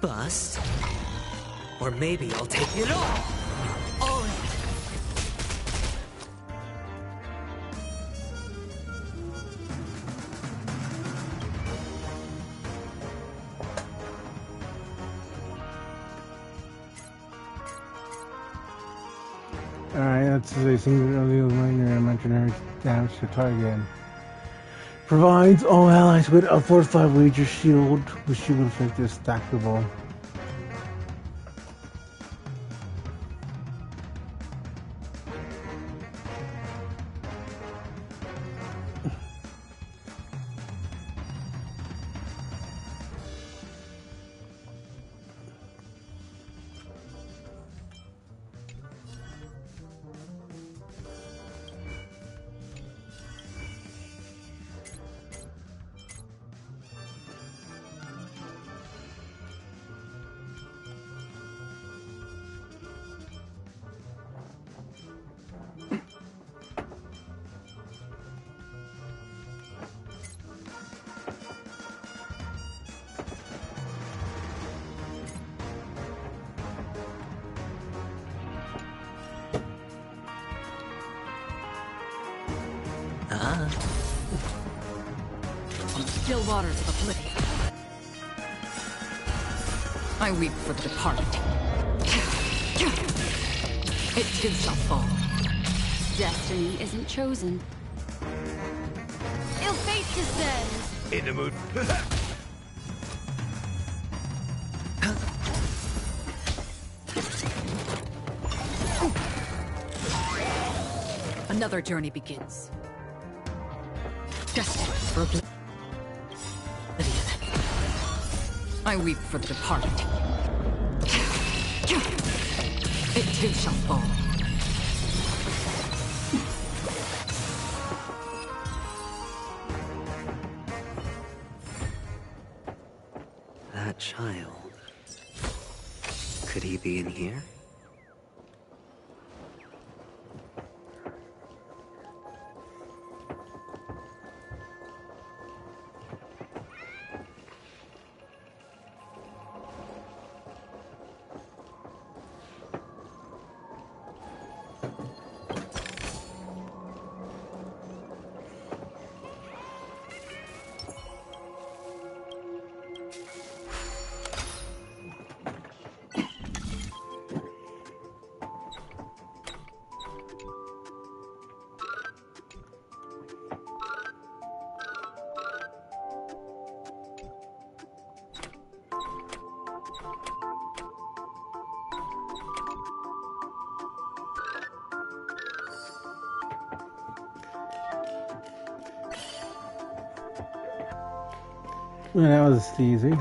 Bust. Or maybe I'll take it all. All in.
Alright, that's a single minor imaginary damage to target. Provides all allies with a fortified wager shield, which shield effect is stackable.
Still waters of oblivion. I weep for the departed. It too shall fall.
Destiny isn't chosen.
Ill fate descends.
In the mood.
Another journey begins. Destiny for oblivion. I weep for the departed. It too shall fall.
That child. Could he be in here?
Well, that was easy.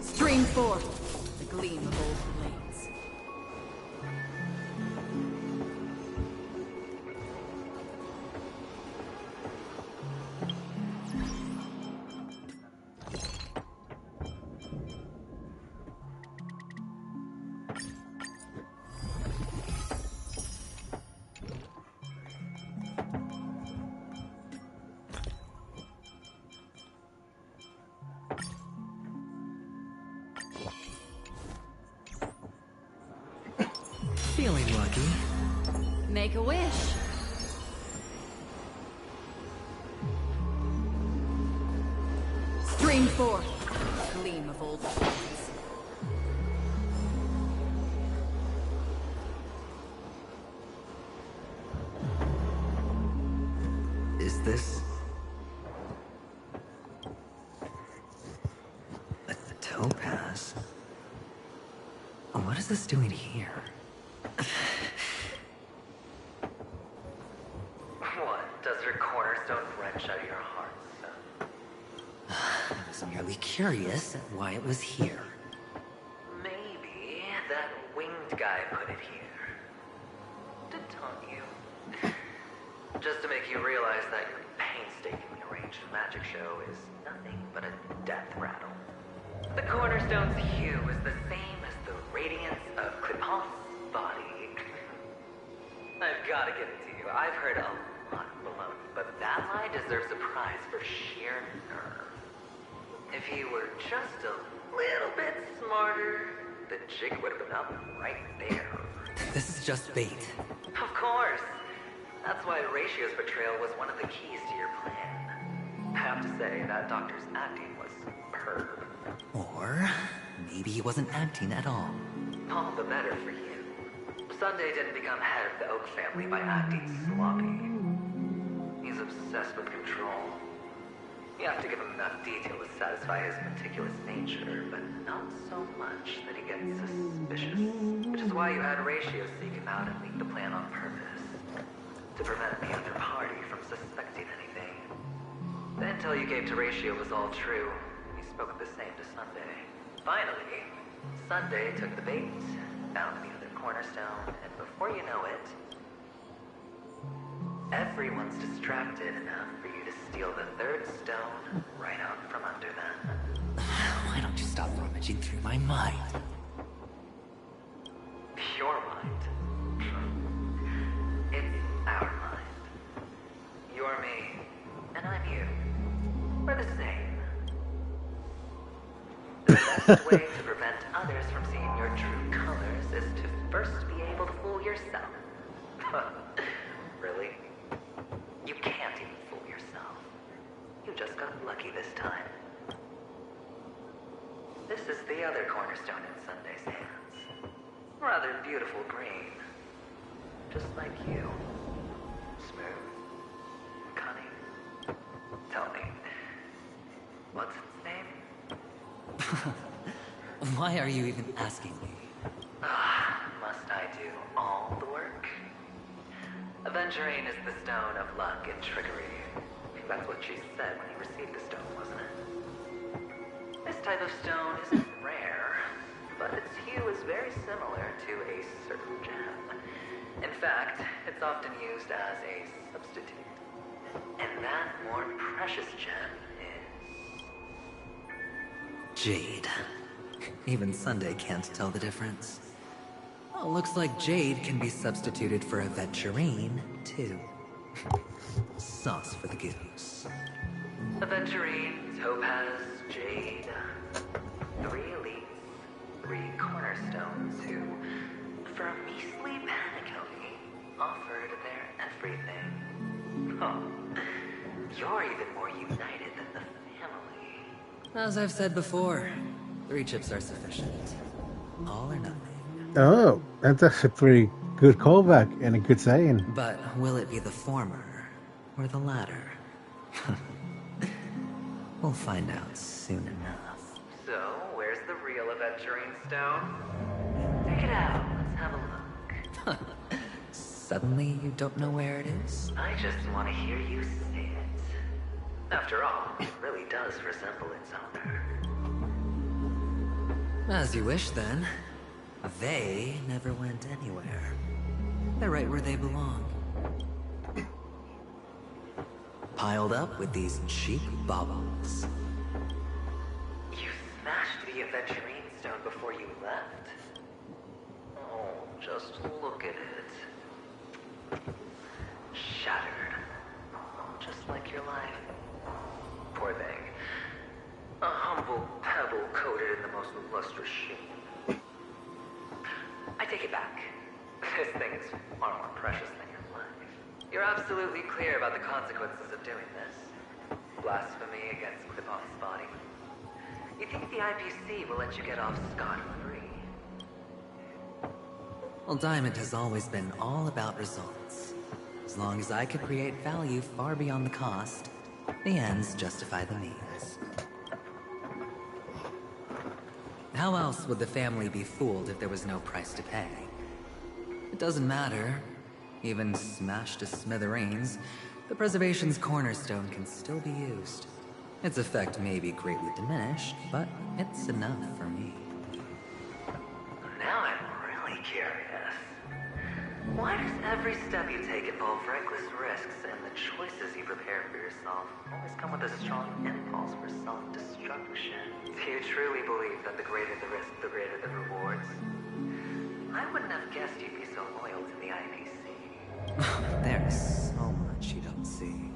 Stream forth the gleam of old blades.
Feeling lucky.
Make a wish. before. Gleam of old friends.
Is this... a topaz? What is this doing here?
What? Does your cornerstone wrench out your heart, son?
I was merely curious at why it was here.
Maybe that winged guy put it here. To taunt you. Just to make you realize that your painstakingly arranged magic show is nothing but a death rattle. The cornerstone's hue is the same as the radiance of Clipot's body. I've got to give it to you. I've heard a lot of baloney, but that lie deserves a prize for sheer nerve. If he were just a little bit smarter, the jig would have been up right there.
This is just bait.
Of course. That's why Ratio's betrayal was one of the keys to your plan. I have to say, that doctor's acting was superb.
Or maybe he wasn't acting at all.
All the better for you. Sunday didn't become head of the Oak family by acting sloppy. He's obsessed with control. You have to give him enough detail to satisfy his meticulous nature, but not so much that he gets suspicious. Which is why you had Ratio seek him out and leak the plan on purpose. To prevent the other party from suspecting anything. The intel you gave to Ratio was all true. He spoke the same to Sunday. Finally, Sunday took the bait, found the other cornerstone, and before you know it, everyone's distracted enough for you to steal the third stone right out from under them.
Why don't you stop rummaging through my mind?
Your mind? It's our mind. You're me, and I'm you. We're the same. The best way to prevent others from seeing your true colors is to first be able to fool yourself. Really? You can't even fool yourself. You just got lucky this time. This is the other cornerstone in Sunday's hands. Rather beautiful green. Just like you. Smooth. Cunning. Tell me, what's its name?
Why are you even asking me?
Must I do all the work? Aventurine is the stone of luck and trickery. That's what she said when you received the stone, wasn't it? This type of stone isn't rare, but its hue is very similar to a certain gem. In fact, it's often used as a substitute. And that more precious gem is...
Jade. Even Sunday can't tell the difference. Well, looks like Jade can be substituted for aventurine, too. Sauce for the goose.
Aventurine, topaz, jade. 3 elites, 3 cornerstones who, for a measly penny, offered their everything. Oh, you're even more united than the family.
As I've said before, 3 chips are sufficient. All or nothing.
Oh, that's actually a pretty good callback and a good saying.
But will it be the former or the latter? We'll find out soon enough.
So, where's the real aventurine stone? Take it out, let's have a look.
Suddenly you don't know where it is?
I just want to hear you say it. After all, it really does resemble its owner.
As you wish, then. They never went anywhere. They're right where they belong. Piled up with these cheap baubles.
You smashed the aventurine stone before you left? Oh, just look at it. Shattered. Just like your life. Poor thing. A humble pebble coated in the most lustrous sheen. I take it back. This thing is far more precious than your life. You're absolutely clear about the consequences of doing this. Blasphemy against Clipot's body. You think the IPC will let you get off scot-free?
Well, Diamond has always been all about results. As long as I could create value far beyond the cost, the ends justify the means. How else would the family be fooled if there was no price to pay? It doesn't matter. Even smashed to smithereens, the preservation's cornerstone can still be used. Its effect may be greatly diminished, but it's enough for me.
Now I'm really curious. Why does every step you take involve reckless risks, and the choices you prepare for yourself always come with a strong impulse for self-destruction? Do you truly believe that the greater the risk, the greater the rewards? I wouldn't have guessed you'd be so loyal to the IPC.
There's so much you don't see.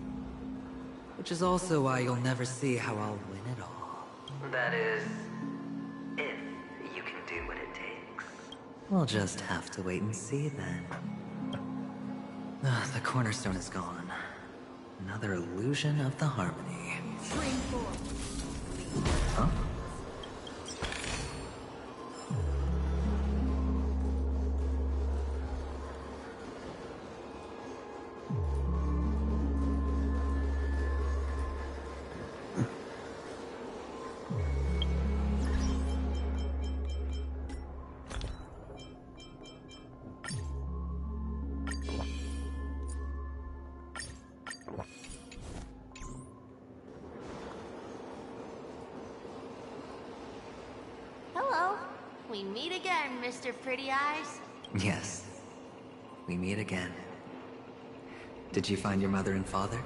Which is also why you'll never see how I'll win it all.
That is, if you can do what it takes.
We'll just have to wait and see then. The cornerstone is gone. Another illusion of the harmony. Huh?
Hello. We meet again, Mr. Pretty Eyes.
Yes. We meet again. Did you find your mother and father?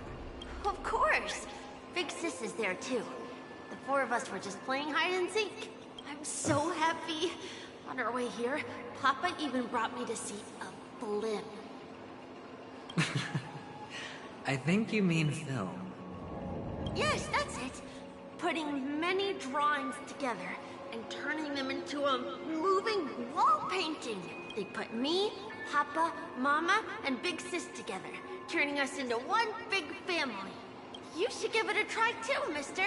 Of course. Big Sis is there too. The four of us were just playing hide and seek. I'm so happy. On our way here, Papa even brought me to see a blimp.
I think you mean film.
Yes, that's it. Putting many drawings together and turning them into a moving wall painting. They put me, Papa, Mama, and Big Sis together, turning us into one big family. You should give it a try too, mister.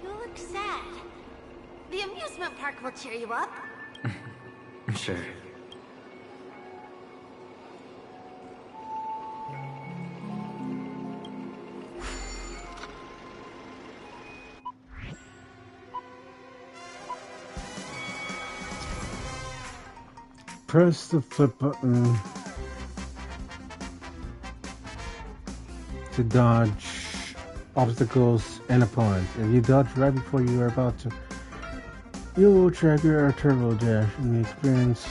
You look sad. The amusement park will cheer you up.
Sure.
Press the flip button to dodge obstacles and opponents. If you dodge right before you are about to, you will trigger a turbo dash in the experience.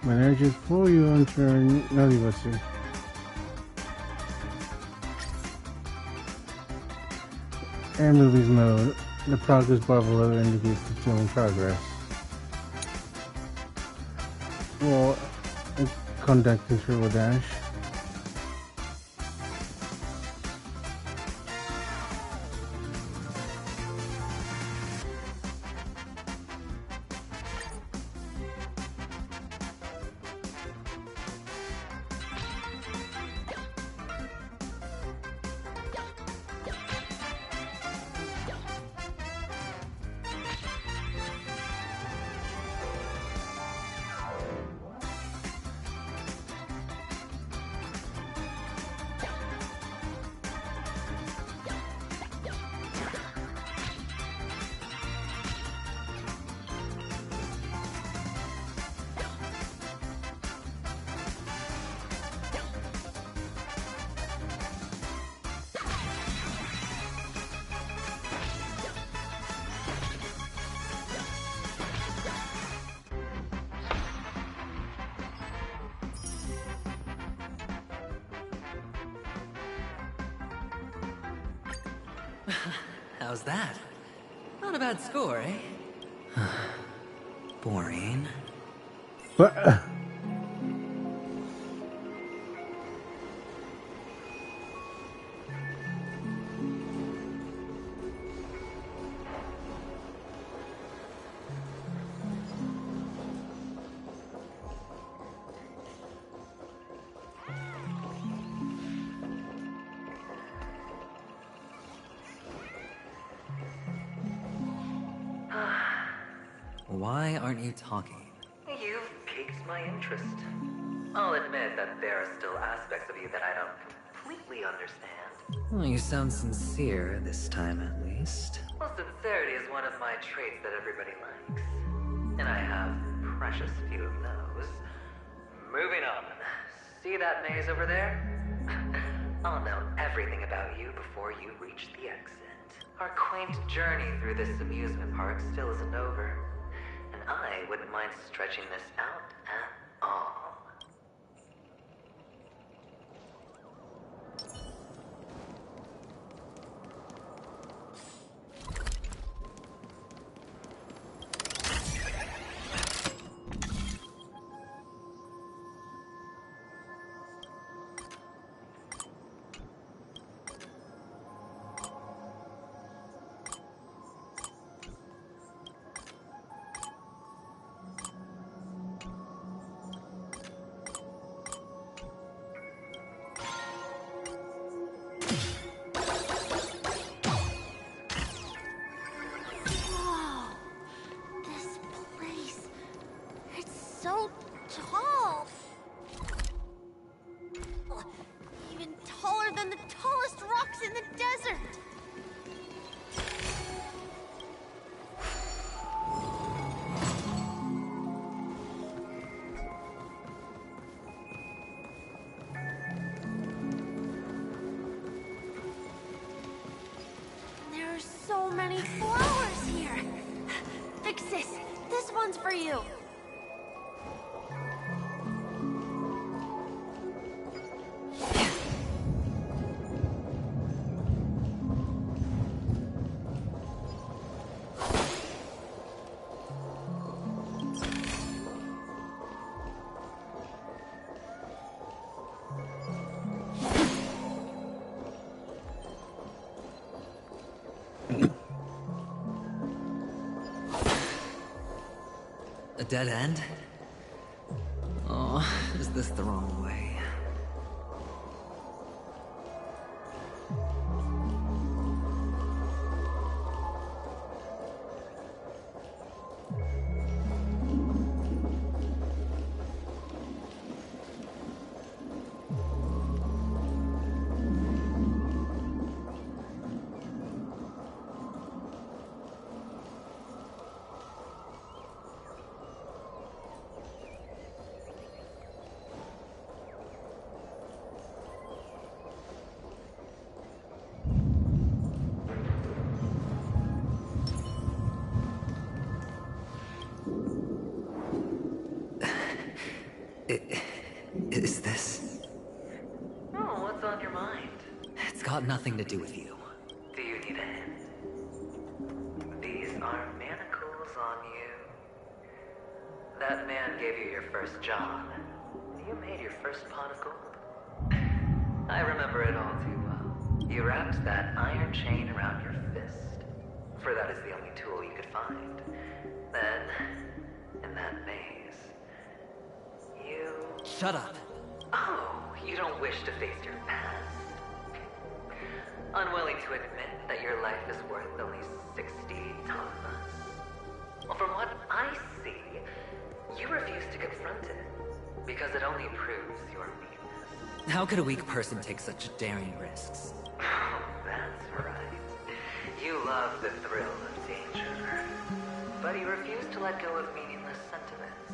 When energy for you enter Nalibuster. And movies mode. The progress bar below indicates the film in progress. Well, conduct the turbo dash.
How's that? Not a bad score, eh? Boring.
But
Why aren't you talking?
You've piqued my interest. I'll admit that there are still aspects of you that I don't completely understand.
Well, you sound sincere this time, at least.
Well, sincerity is one of my traits that everybody likes. And I have precious few of those. Moving on. See that maze over there? I'll know everything about you before you reach the exit. Our quaint journey through this amusement park still isn't over. And I wouldn't mind stretching this out at all.
So tall! Even taller than the tallest rocks in the desert! There are so many flowers here! Fix this! This one's for you!
A dead end? Oh, is this the wrong way? Is this?
Oh, what's on your mind?
It's got nothing to do with you.
Do you need a hint? These are manacles on you. That man gave you your first job. You made your first pot of gold. I remember it all too well. You wrapped that iron chain around your fist, for that is the only tool you could find. Then, in that maze, you...
Shut up!
Oh, you don't wish to face your past? Unwilling to admit that your life is worth only 60 tons? Well, from what I see, you refuse to confront it, because it only proves your weakness.
How could a weak person take such daring risks?
Oh, that's right. You love the thrill of danger, but you refuse to let go of meaningless sentiments.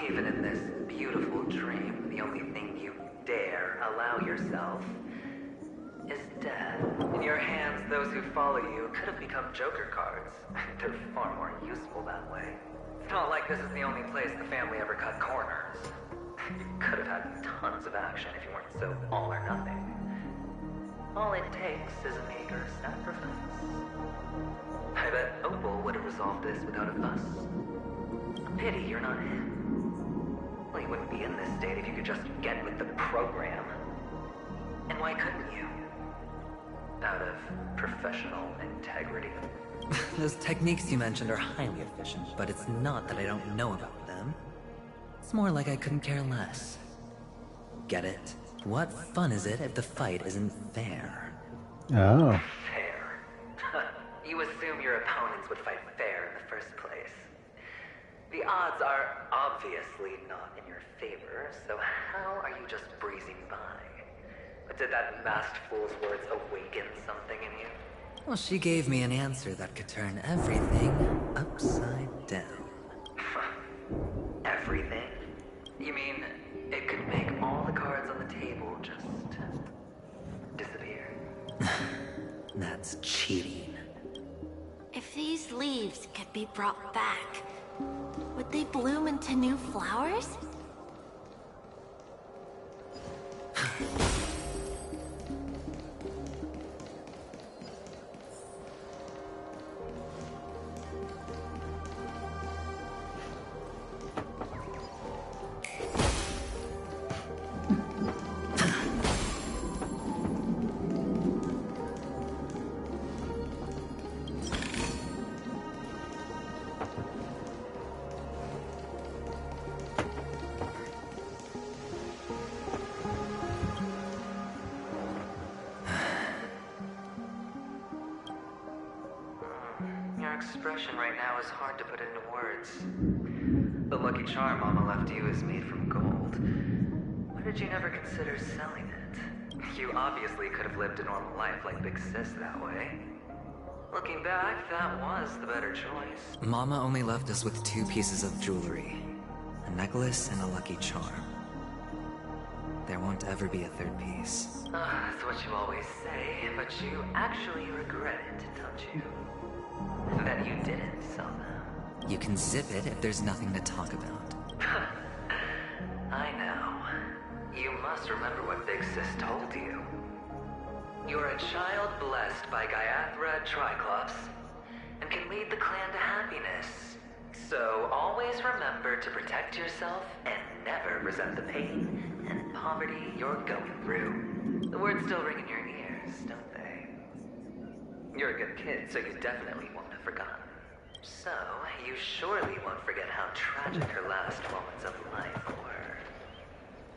Even in this beautiful dream, the only thing you dare allow yourself is death. In your hands, those who follow you could have become Joker cards. They're far more useful that way. It's not like this is the only place the family ever cut corners. You could have had tons of action if you weren't so all or nothing. All it takes is a meager sacrifice. I bet Opal would have resolved this without a fuss. A pity you're not him. Well, you wouldn't be in this state if you could just get with the program. And why couldn't you? Out of professional integrity.
Those techniques you mentioned are highly efficient, but it's not that I don't know about them. It's more like I couldn't care less. Get it? What fun is it if the fight isn't fair?
Oh.
Fair. You assume assume your opponents would fight fair in the first place. The odds are obviously not in your favor, so how are you just breezing by? Did that masked fool's words awaken something in you?
Well, she gave me an answer that could turn everything upside down.
Everything? You mean it could make all the cards on the table just disappear?
That's cheating.
If these leaves could be brought back, would they bloom into new flowers?
Your expression right now is hard to put into words. The lucky charm Mama left you is made from gold. Why did you never consider selling it? You obviously could have lived a normal life like Big Sis that way. Looking back, that was the better choice.
Mama only left us with 2 pieces of jewelry. A necklace and a lucky charm. There won't ever be a 3rd piece.
That's what you always say, but you actually regret it, don't you? That you didn't sell them.
You can zip it if there's nothing to talk about.
I know. You must remember what Big Sis told you. You're a child blessed by Gaiathra Triclops, and can lead the clan to happiness. So always remember to protect yourself and never resent the pain and poverty you're going through. The words still ring in your ears, don't they? You're a good kid, so you definitely won't have forgotten. So, you surely won't forget how tragic her last moments of life were.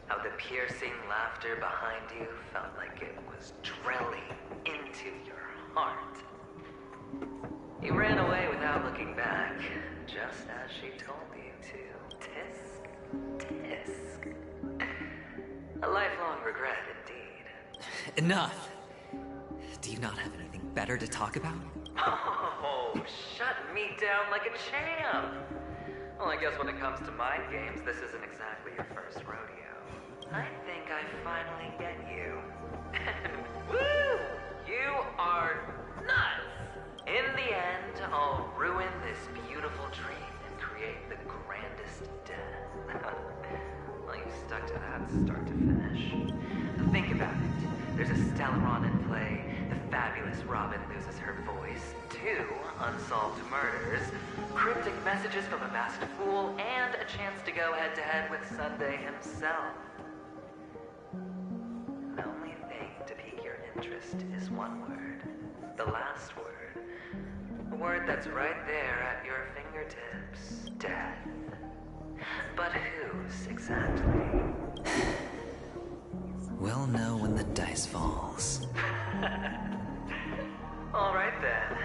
How the piercing laughter behind you felt like it was drilling into your heart. You ran away without looking back, just as she told you to. Tisk, tisk. A lifelong regret indeed.
Enough! Do you not have anything better to talk about?
Oh, shut me down like a champ! Well, I guess when it comes to mind games, this isn't exactly your first rodeo. I think I finally get you. Woo! You are nuts! In the end, I'll ruin this beautiful dream and create the grandest death. Well, you stuck to that start to finish. Think about it. There's a Stellaron in play, the fabulous Robin loses her voice, 2 unsolved murders, cryptic messages from a masked fool, and a chance to go head-to-head with Sunday himself. The only thing to pique your interest is one word. The last word. A word that's right there at your fingertips. Death. But whose exactly?
We'll know when the dice falls.
All right then.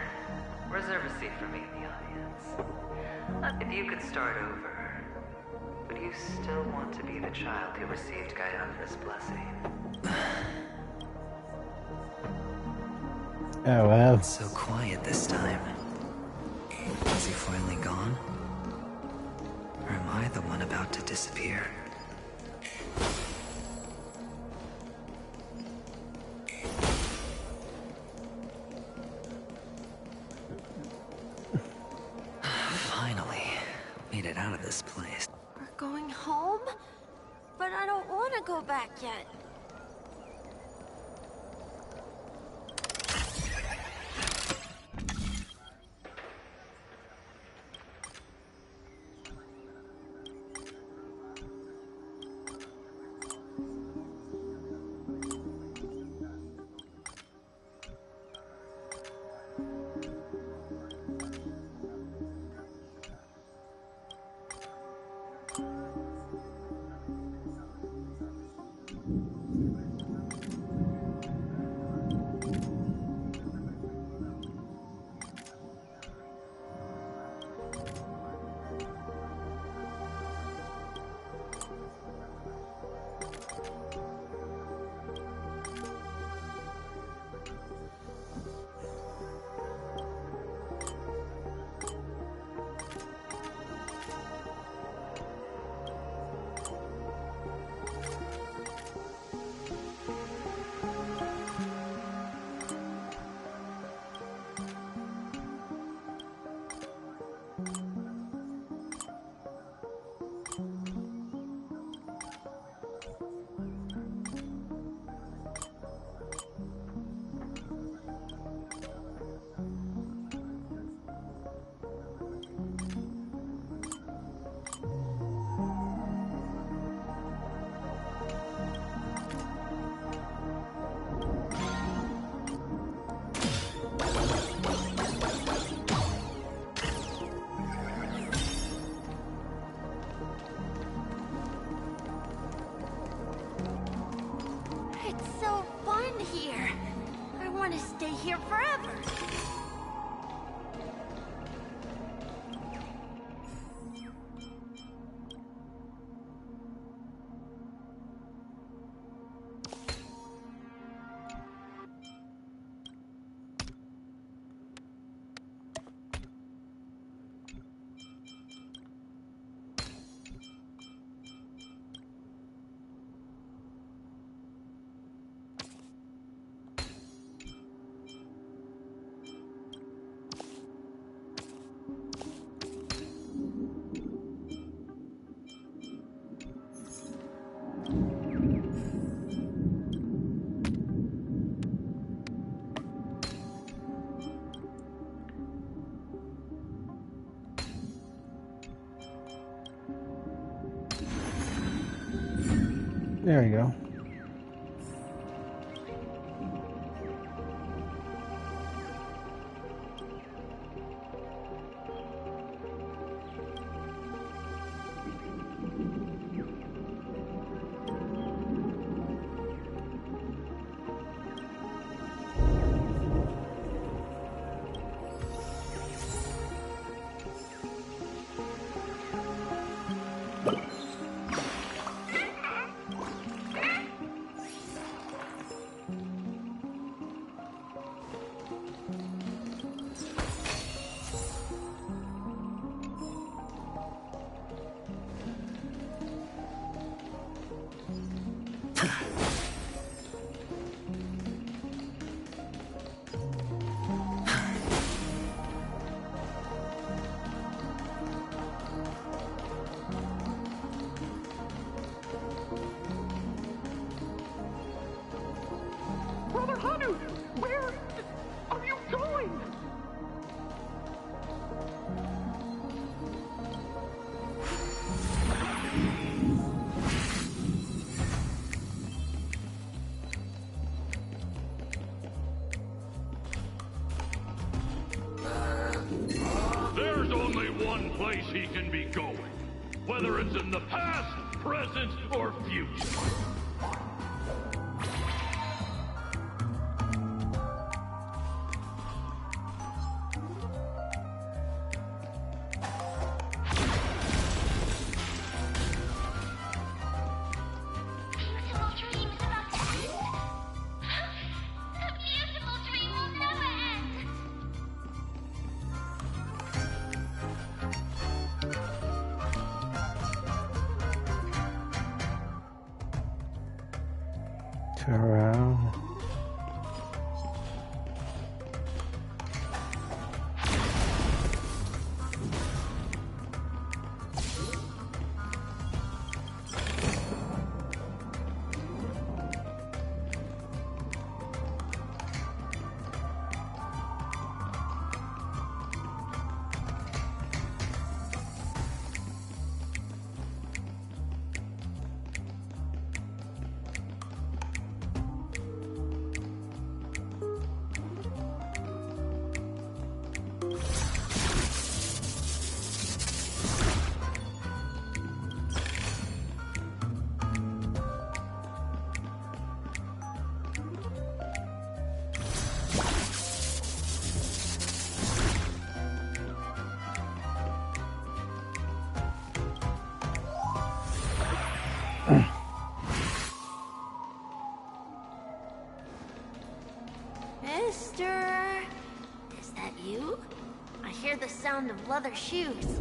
Reserve a seat for me in the audience. If you could start over, would you still want to be the child who received Gaiathra's blessing?
Oh well.
It's so quiet this time. Is he finally gone? Or am I the one about to disappear? Finally, made it out of this place.
We're going home? But I don't want to go back yet.
There you go.
Brother Hanu, where are you going?
There's only one place he can be going, whether it's in the past, present, or future.
Turn.
Mister, is that you? I hear the sound of leather shoes.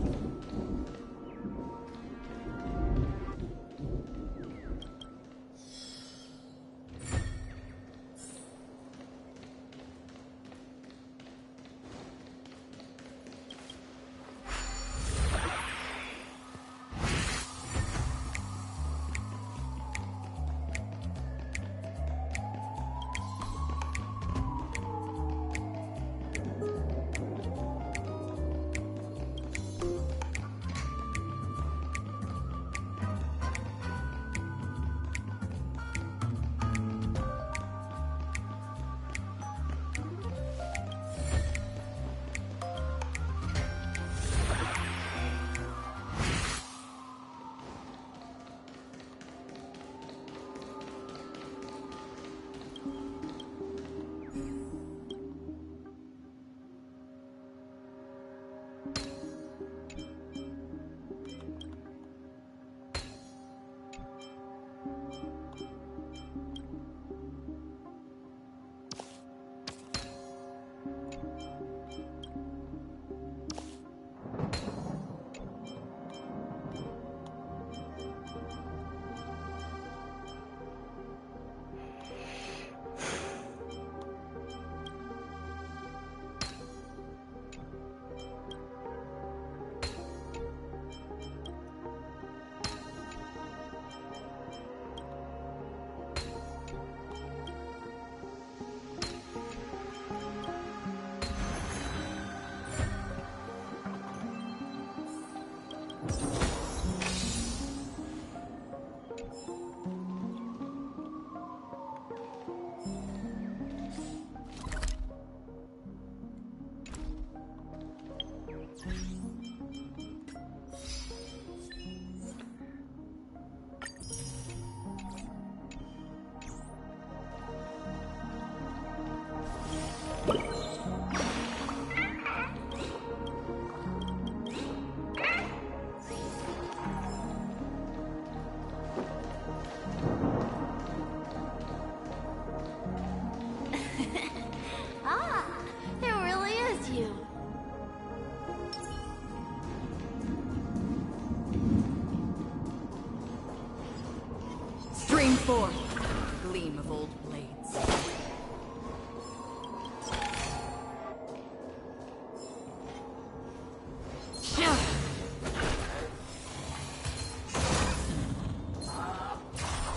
Ah, it really is you.
Stream forth, gleam of old blades.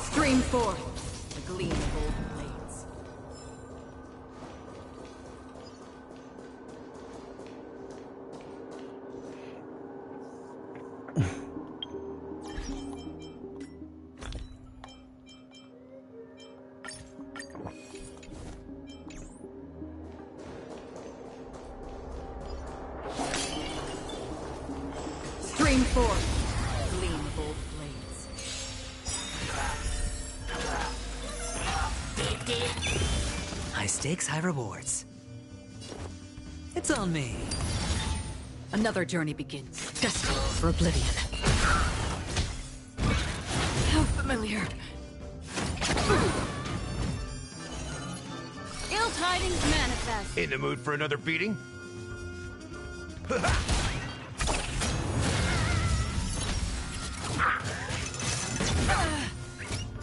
Stream forth, the gleam of old blades. Stream forth, gleam of old blades.
High stakes, high rewards. It's on me.
Another journey begins, destined for oblivion. How familiar.
Ill tidings manifest.
In the mood for another beating?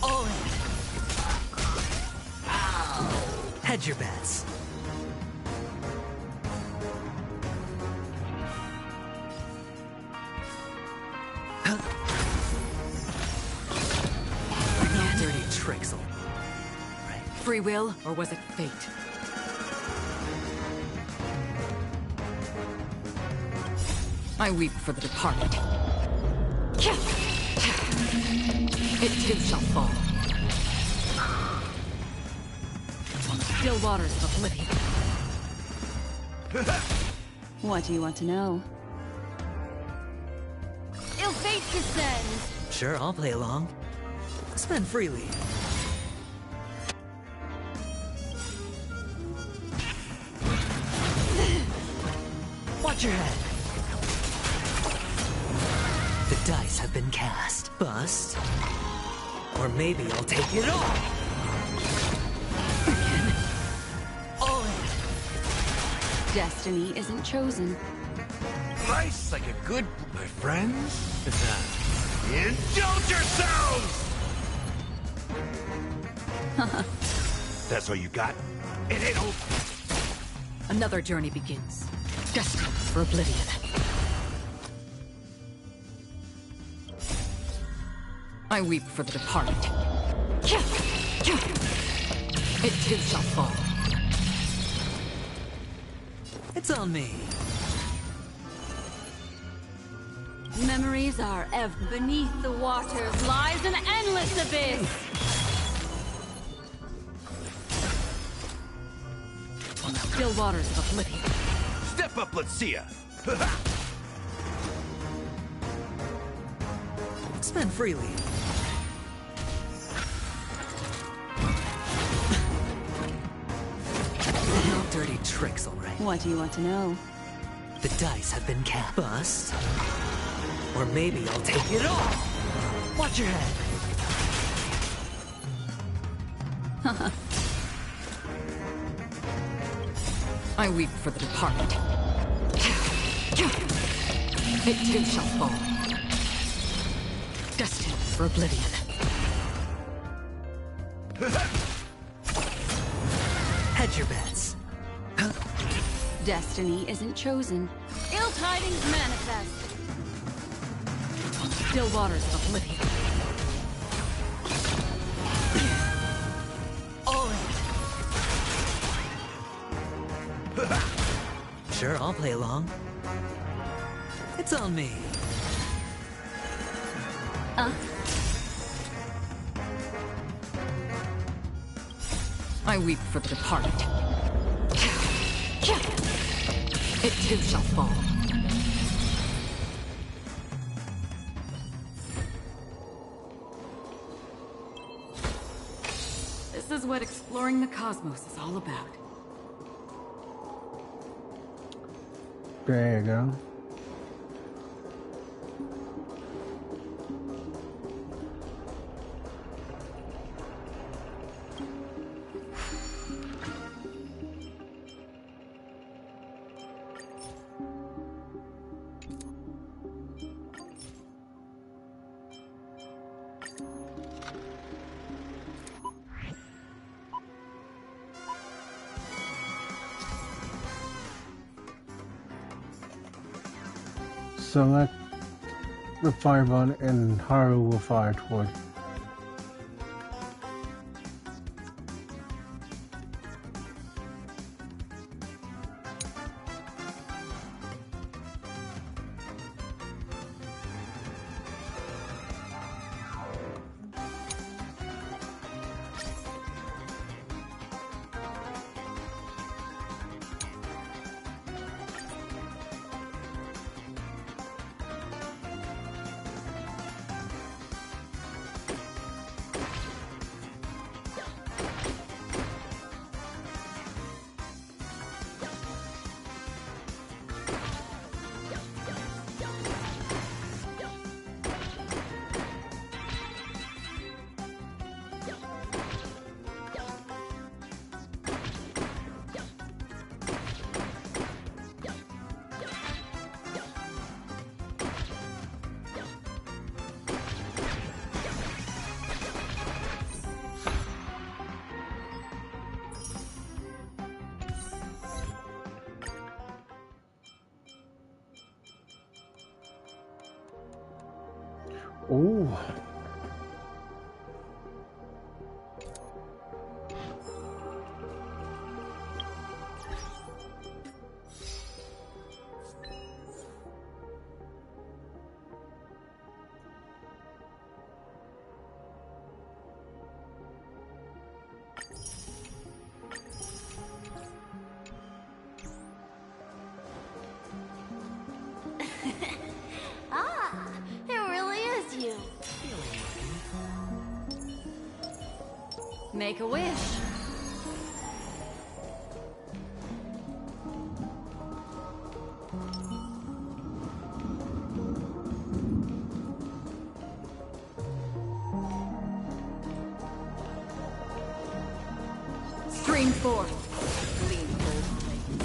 All in. Hedge your bets. No dirty tricks.
Free will, or was it fate? I weep for the departed. It too shall fall. Still waters of oblivion.
What do you want to know?
Ill fate descends.
Sure, I'll play along. Spend freely. Watch your head. The dice have been cast. Bust. Or maybe I'll take it all. All in.
Destiny isn't chosen.
Nice like a good... My friends? Indulge yourselves! That's all you got? It ain't over.
Another journey begins, destined for oblivion. I weep for the departed. It too shall fall.
It's on me.
Memories are ever beneath the waters lies an endless abyss.
Still waters of oblivion.
Step up, let's see ya.
Spend freely. No dirty tricks, all right.
What do you want to know?
The dice have been cast. Bust. Or maybe I'll take it all. Watch your head.
I weep for the departed. It too shall fall. Destined for oblivion.
Hedge your bets.
Destiny isn't chosen.
Ill tidings manifest.
Still waters of oblivion.
All in. Sure, I'll play along. It's on me.
I weep for the departed. It too shall fall. is what exploring the cosmos is all about.
There you go. Select the fire button and Haru will fire toward you. Oh.
Ah, it really is you.
Make a wish. Stream forth. Lean bold flames.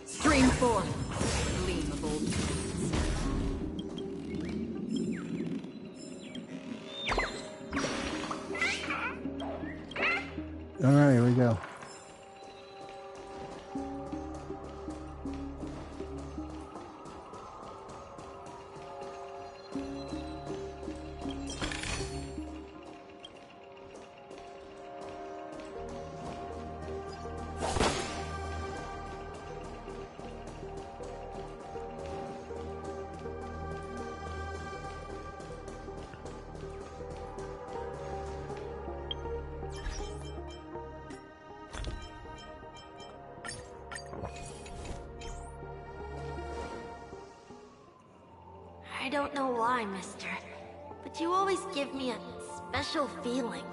Stream forth. Gleam of old dreams.
All right, here we go.
I don't know why, mister, but you always give me a special feeling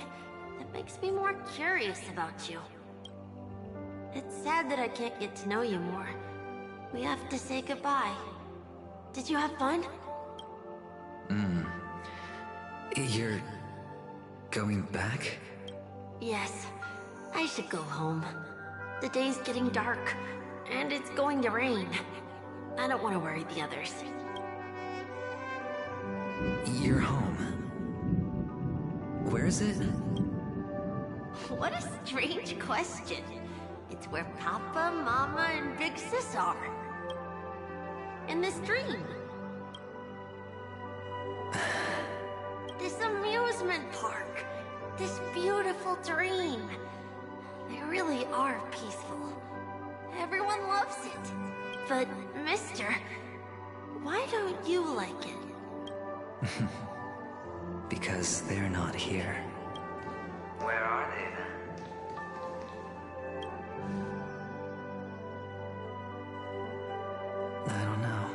that makes me more curious about you. It's sad that I can't get to know you more. We have to say goodbye. Did you have fun?
You're going back?
Yes. I should go home. The day's getting dark, and it's going to rain. I don't want to worry the others.
You're home. Where is it?
What a strange question. It's where Papa, Mama, and Big Sis are. In this dream. This amusement park. This beautiful dream. They really are peaceful. Everyone loves it. But, mister, why don't you like it?
Because they're not here.
Where are they then?
I don't know.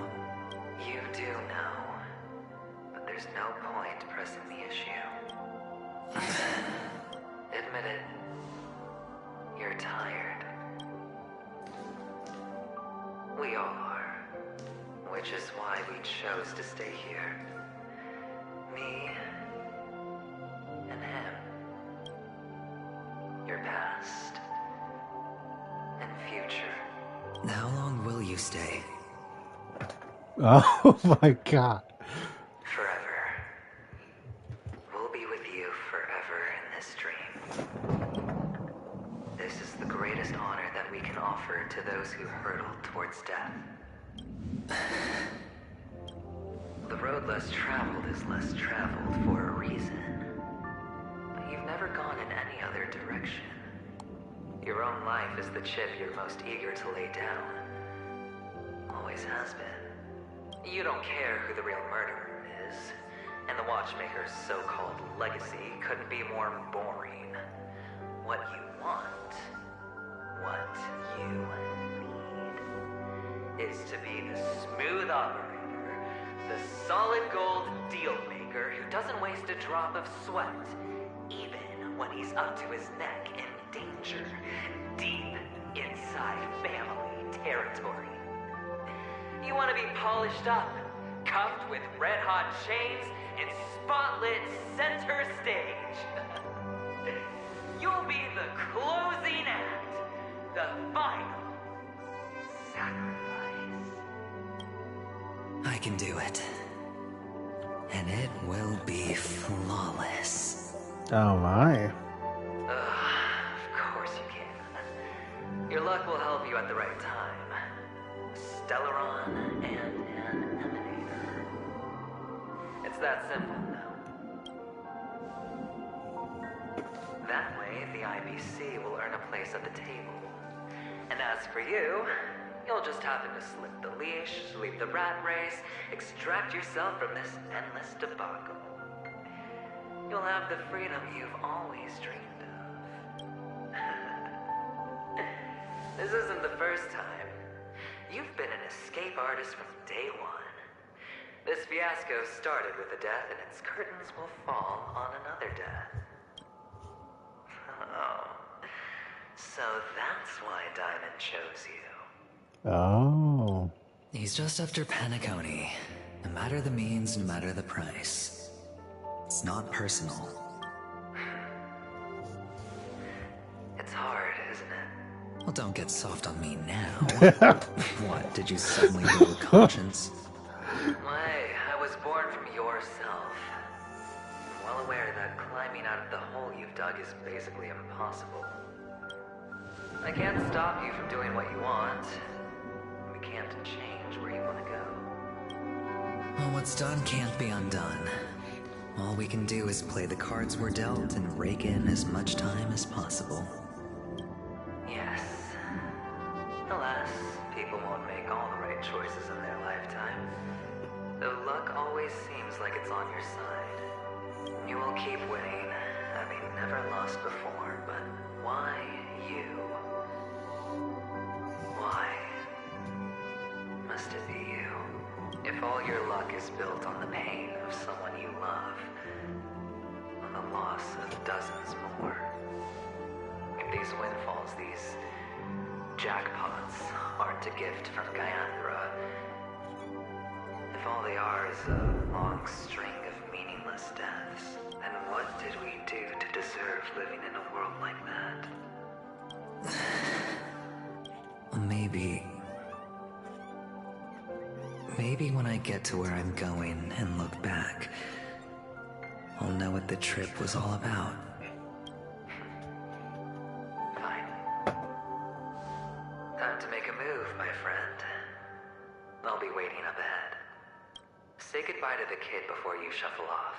You do know. But there's no point pressing the issue. Admit it. You're tired. We all are. Which is why we chose to stay here. Me and him. Your past and future.
How long will you stay?
Oh my god.
Forever. We'll be with you forever in this dream. This is the greatest honor that we can offer to those who hurtle towards death. The road less traveled is less traveled for a reason. But you've never gone in any other direction. Your own life is the chip you're most eager to lay down. Always has been. You don't care who the real murderer is, and the Watchmaker's so-called legacy couldn't be more boring. What you want, what you need, is to be the smooth operator, the solid gold deal maker who doesn't waste a drop of sweat, even when he's up to his neck in danger, deep inside family territory. You want to be polished up, cuffed with red-hot chains, and spotlit center stage. You'll be the closing act, the final sacrifice.
I can do it. And it will be flawless.
Oh my.
Of course you can. Your luck will help you at the right time. Stellaron and an emanator. It's that simple now. That way, the IPC will earn a place at the table. And as for you, you'll just happen to slip the leash, leave the rat race, extract yourself from this endless debacle. You'll have the freedom you've always dreamed of. This isn't the first time. You've been an escape artist from day one. This fiasco started with a death, and its curtains will fall on another death. Oh. So that's why Diamond chose you.
Oh.
He's just after Paniconi. No matter the means, no matter the price. It's not personal.
It's hard, isn't it?
Well, don't get soft on me now. What, did you suddenly build a conscience?
Hey, I was born from yourself. I'm well aware that climbing out of the hole you've dug is basically impossible. I can't stop you from doing what you want. We can't change where you want to go.
Well, what's done can't be undone. All we can do is play the cards we're dealt and rake in as much time as possible.
Yes. Alas, people won't make all the right choices in their lifetime. Though luck always seems like it's on your side. You will keep winning, having never lost before, but why you? Why must it be you? If all your luck is built on the pain of someone you love, on the loss of dozens more. If these windfalls, these jackpots, aren't a gift from Gaianthra, if all they are is a long string of meaningless deaths, then what did we do to deserve living in a world like that?
Maybe when I get to where I'm going and look back, I'll know what the trip was all about.
Fine. Time to make a move, my friend. I'll be waiting up ahead. Say goodbye to the kid before you shuffle off.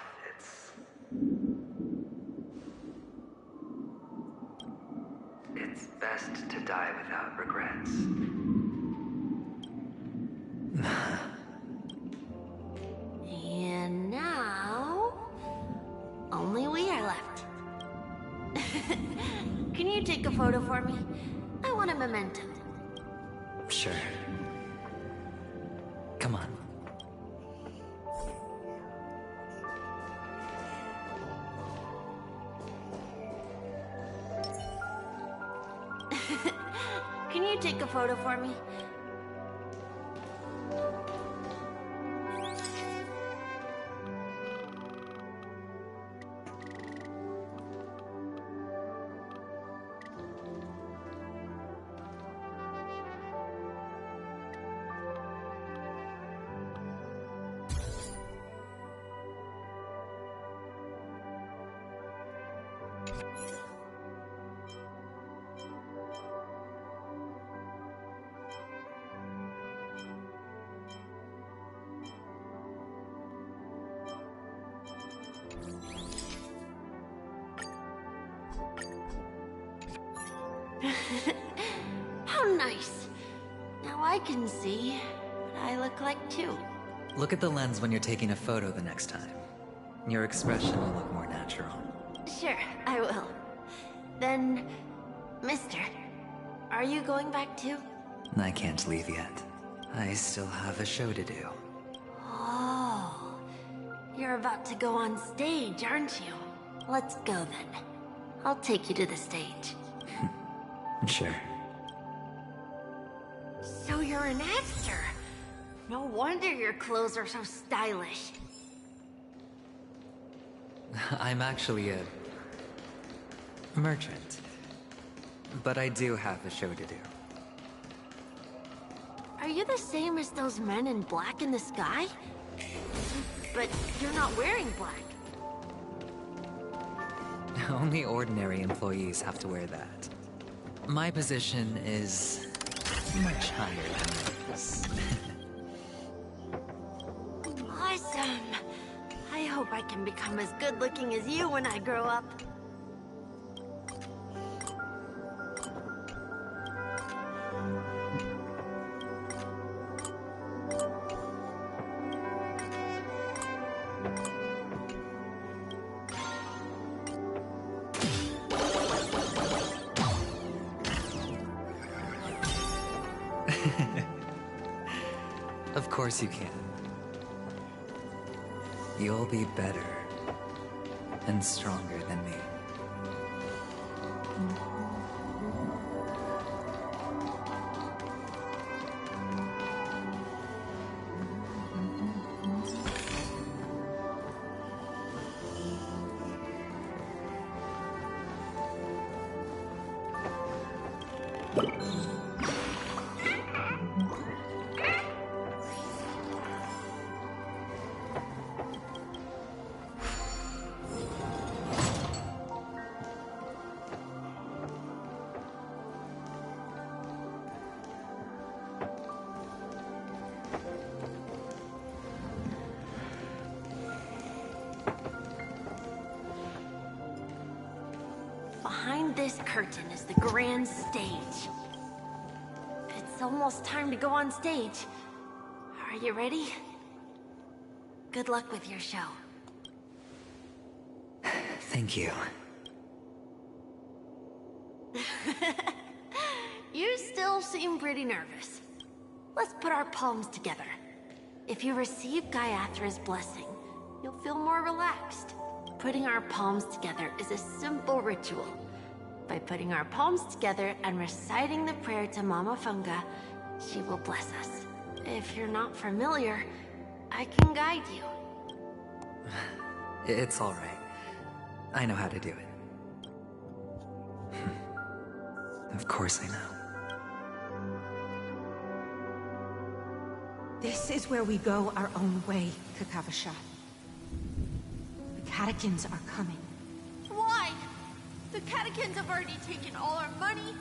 It's best to die without regrets.
And now, only we are left. Can you take a photo for me? I want a memento.
Sure. Come on.
Can you take a photo for me? How nice. Now I can see what I look like too.
Look at the lens when you're taking a photo the next time. Your expression will look more natural.
Sure, I will. Then, mister, are you going back too?
I can't leave yet. I still have a show to do.
Oh, you're about to go on stage, aren't you? Let's go then. I'll take you to the stage.
Sure.
So you're an actor. No wonder your clothes are so stylish.
I'm actually a merchant. But I do have a show to do.
Are you the same as those men in black in the sky? But you're not wearing black.
Only ordinary employees have to wear that. My position is much higher than this.
Awesome. I hope I can become as good looking as you when I grow up.
Of course you can. You'll be better and stronger than me. Behind this curtain is the grand stage. It's almost time to go on stage. Are you ready? Good luck with your show. Thank you.
You still seem pretty nervous. Let's put our palms together. If you receive Gaiathra's blessing, you'll feel more relaxed. Putting our palms together is a simple ritual. By putting our palms together and reciting the prayer to Mama Funga, she will bless us. If you're not familiar, I can guide you.
It's all right. I know how to do it. Of course I know.
This is where we go our own way, Kakavasha. The
catechins are coming.
Why? The catechins have already taken all our money,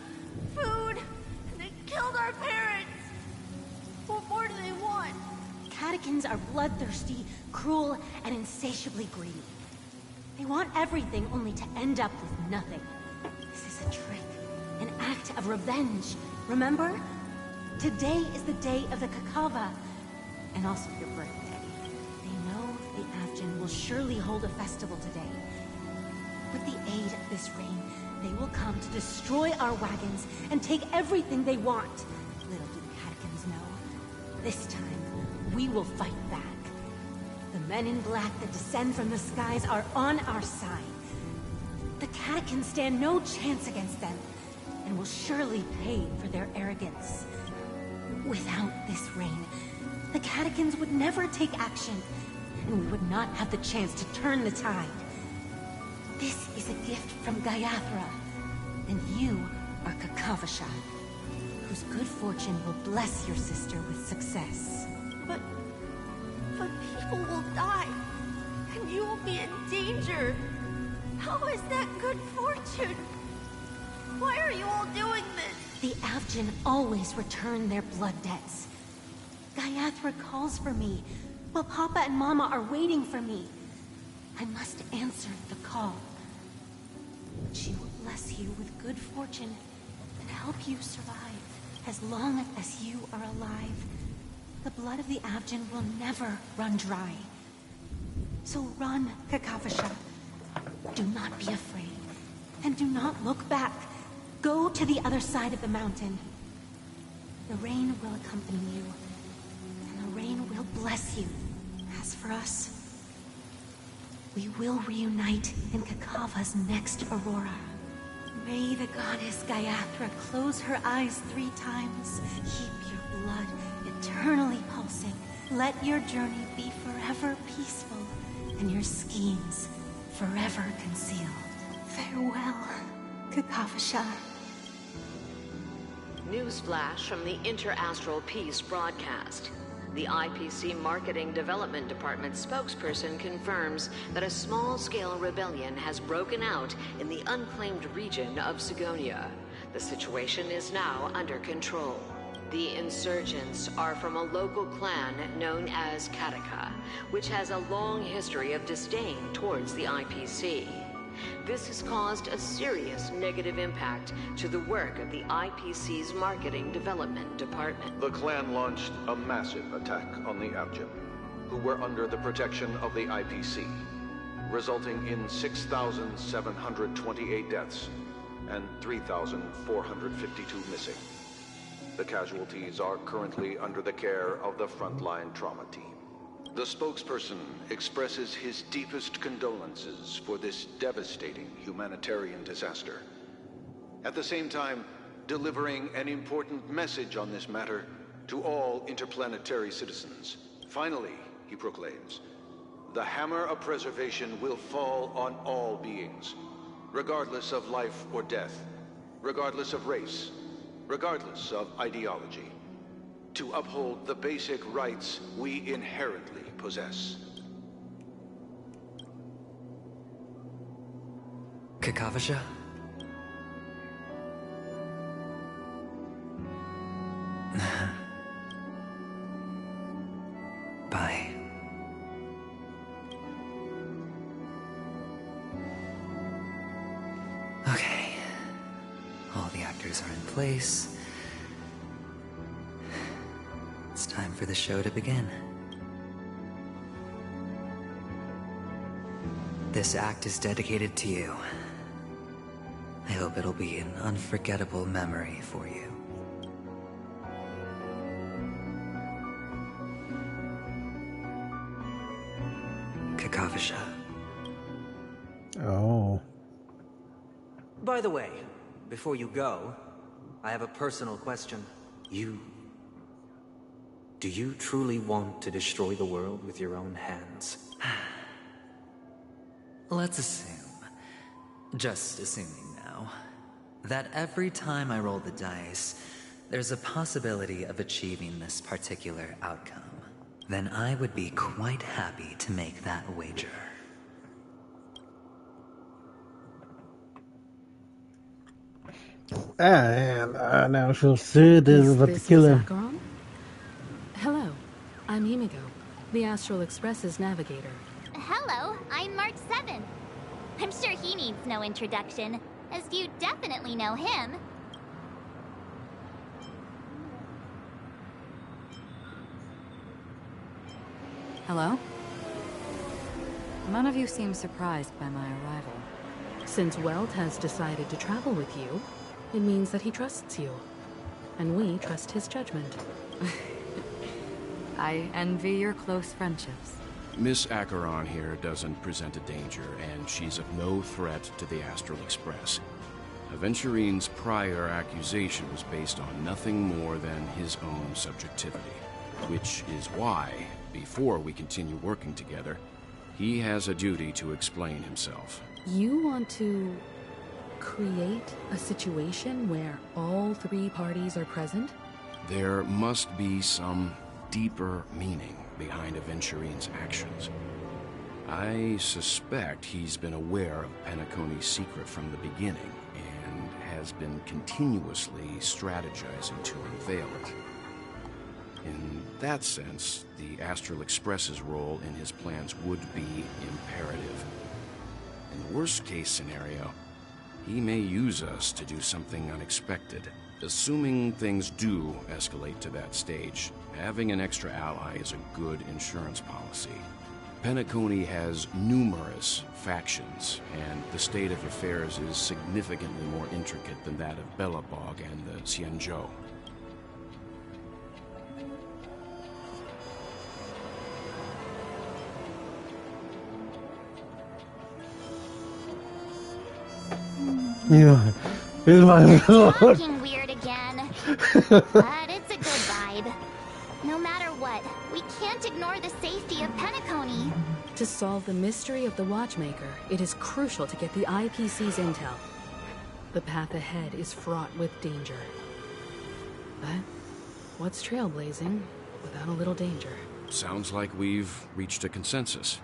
food, and they killed our parents. What more do they want?
Catechins are bloodthirsty, cruel, and insatiably greedy. They want everything only to end up with nothing. This is a trick, an act of revenge. Remember? Today is the day of the Kakava, and also your birthday. They know the Avgin will surely hold a festival today. With the aid of this rain, they will come to destroy our wagons and take everything they want. Little do the catechins know. This time, we will fight back. The men in black that descend from the skies are on our side. The catechins stand no chance against them, and will surely pay for their arrogance. Without this rain, the catechins would never take action, and we would not have the chance to turn the tide. This is a gift from Gaiathra, and you are Kakavasha, whose good fortune will bless your sister with success.
But people will die, and you will be in danger. How is that good fortune? Why are you all doing this?
The Avgin always return their blood debts. Gaiathra calls for me, while Papa and Mama are waiting for me. I must answer the call. She will bless you with good fortune and help you survive. As long as you are alive, the blood of the Avgin will never run dry. So run, Kakavasha. Do not be afraid, and do not look back. Go to the other side of the mountain. The rain will accompany you, and the rain will bless you. As for us, we will reunite in Kakava's next aurora. May the goddess Gaiathra close her eyes 3 times. Keep your blood eternally pulsing. Let your journey be forever peaceful, and your schemes forever concealed. Farewell, Kakavasha.
Newsflash from the Inter-Astral Peace broadcast. The IPC Marketing Development Department spokesperson confirms that a small-scale rebellion has broken out in the unclaimed region of Sigonia. The situation is now under control. The insurgents are from a local clan known as Kataka, which has a long history of disdain towards the IPC. This has caused a serious negative impact to the work of the IPC's Marketing Development Department.
The clan launched a massive attack on the Avgin, who were under the protection of the IPC, resulting in 6,728 deaths and 3,452 missing. The casualties are currently under the care of the frontline trauma team. The spokesperson expresses his deepest condolences for this devastating humanitarian disaster. At the same time, delivering an important message on this matter to all interplanetary citizens. Finally, he proclaims, the hammer of preservation will fall on all beings, regardless of life or death, regardless of race, regardless of ideology, to uphold the basic rights we inherently possess.
Kakavasha? Bye. Okay. All the actors are in place. It's time for the show to begin. This act is dedicated to you. I hope it'll be an unforgettable memory for you. Kakavasha.
Oh.
By the way, before you go, I have a personal question. Do you truly want to destroy the world with your own hands?
Let's assume, just assuming now, that every time I roll the dice, there's a possibility of achieving this particular outcome. Then I would be quite happy to make that wager.
And now she'll say they're
Is
about to
this
kill
Miss
him.
Acheron? Hello, I'm Himiko, the Astral Express's navigator.
Hello, I'm Mark 7. I'm sure he needs no introduction, as you definitely know him.
Hello? None of you seem surprised by my arrival.
Since Welt has decided to travel with you, it means that he trusts you. And we trust his judgment.
I envy your close friendships.
Miss Acheron here doesn't present a danger, and she's of no threat to the Astral Express. Aventurine's prior accusation was based on nothing more than his own subjectivity, which is why, before we continue working together, he has a duty to explain himself.
You want to create a situation where all three parties are present?
There must be some deeper meaning behind Aventurine's actions. I suspect he's been aware of Penacony's secret from the beginning, and has been continuously strategizing to unveil it. In that sense, the Astral Express's role in his plans would be imperative. In the worst-case scenario, he may use us to do something unexpected. Assuming things do escalate to that stage, having an extra ally is a good insurance policy. Penacony has numerous factions, and the state of affairs is significantly more intricate than that of Belobog and the Xianzhou.
Yeah, it's my
Talking weird again. But it's a good vibe. No matter what, we can't ignore the safety of Penacony.
To solve the mystery of the Watchmaker, it is crucial to get the IPC's intel. The path ahead is fraught with danger. But what's trailblazing without a little danger?
Sounds like we've reached a consensus.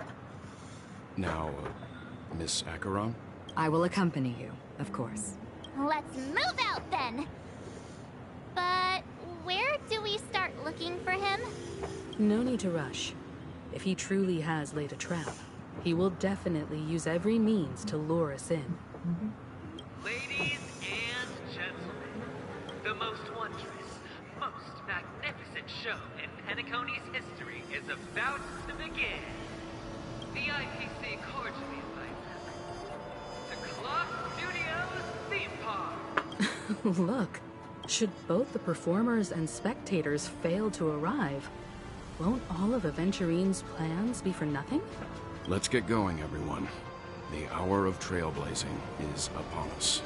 Now, Miss Acheron?
I will accompany you, of course.
Let's move out then. But where do we start looking for him?
No need to rush. If he truly has laid a trap, he will definitely use every means to lure us in.
Ladies and gentlemen, the most wondrous, most magnificent show in Penacony's history is about to begin. The IPC cordially invites everyone to Club Studios Theme Park.
Look, should both the performers and spectators fail to arrive, won't all of Aventurine's plans be for nothing?
Let's get going, everyone. The hour of trailblazing is upon us.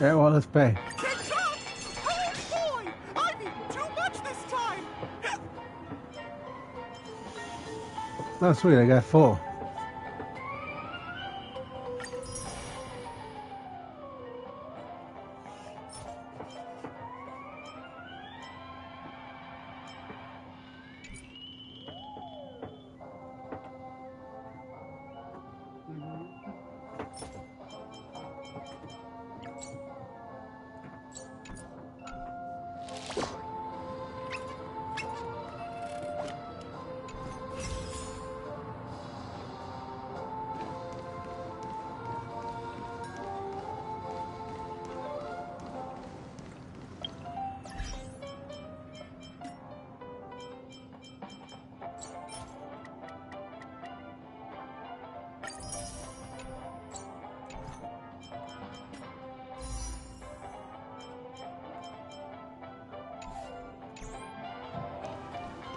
Yeah, well, let's pay.
Catch up! Oh boy! I've eaten too much this time!
Oh, sweet, I got 4.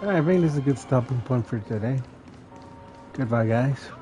I think this is a good stopping point for today. Goodbye, guys.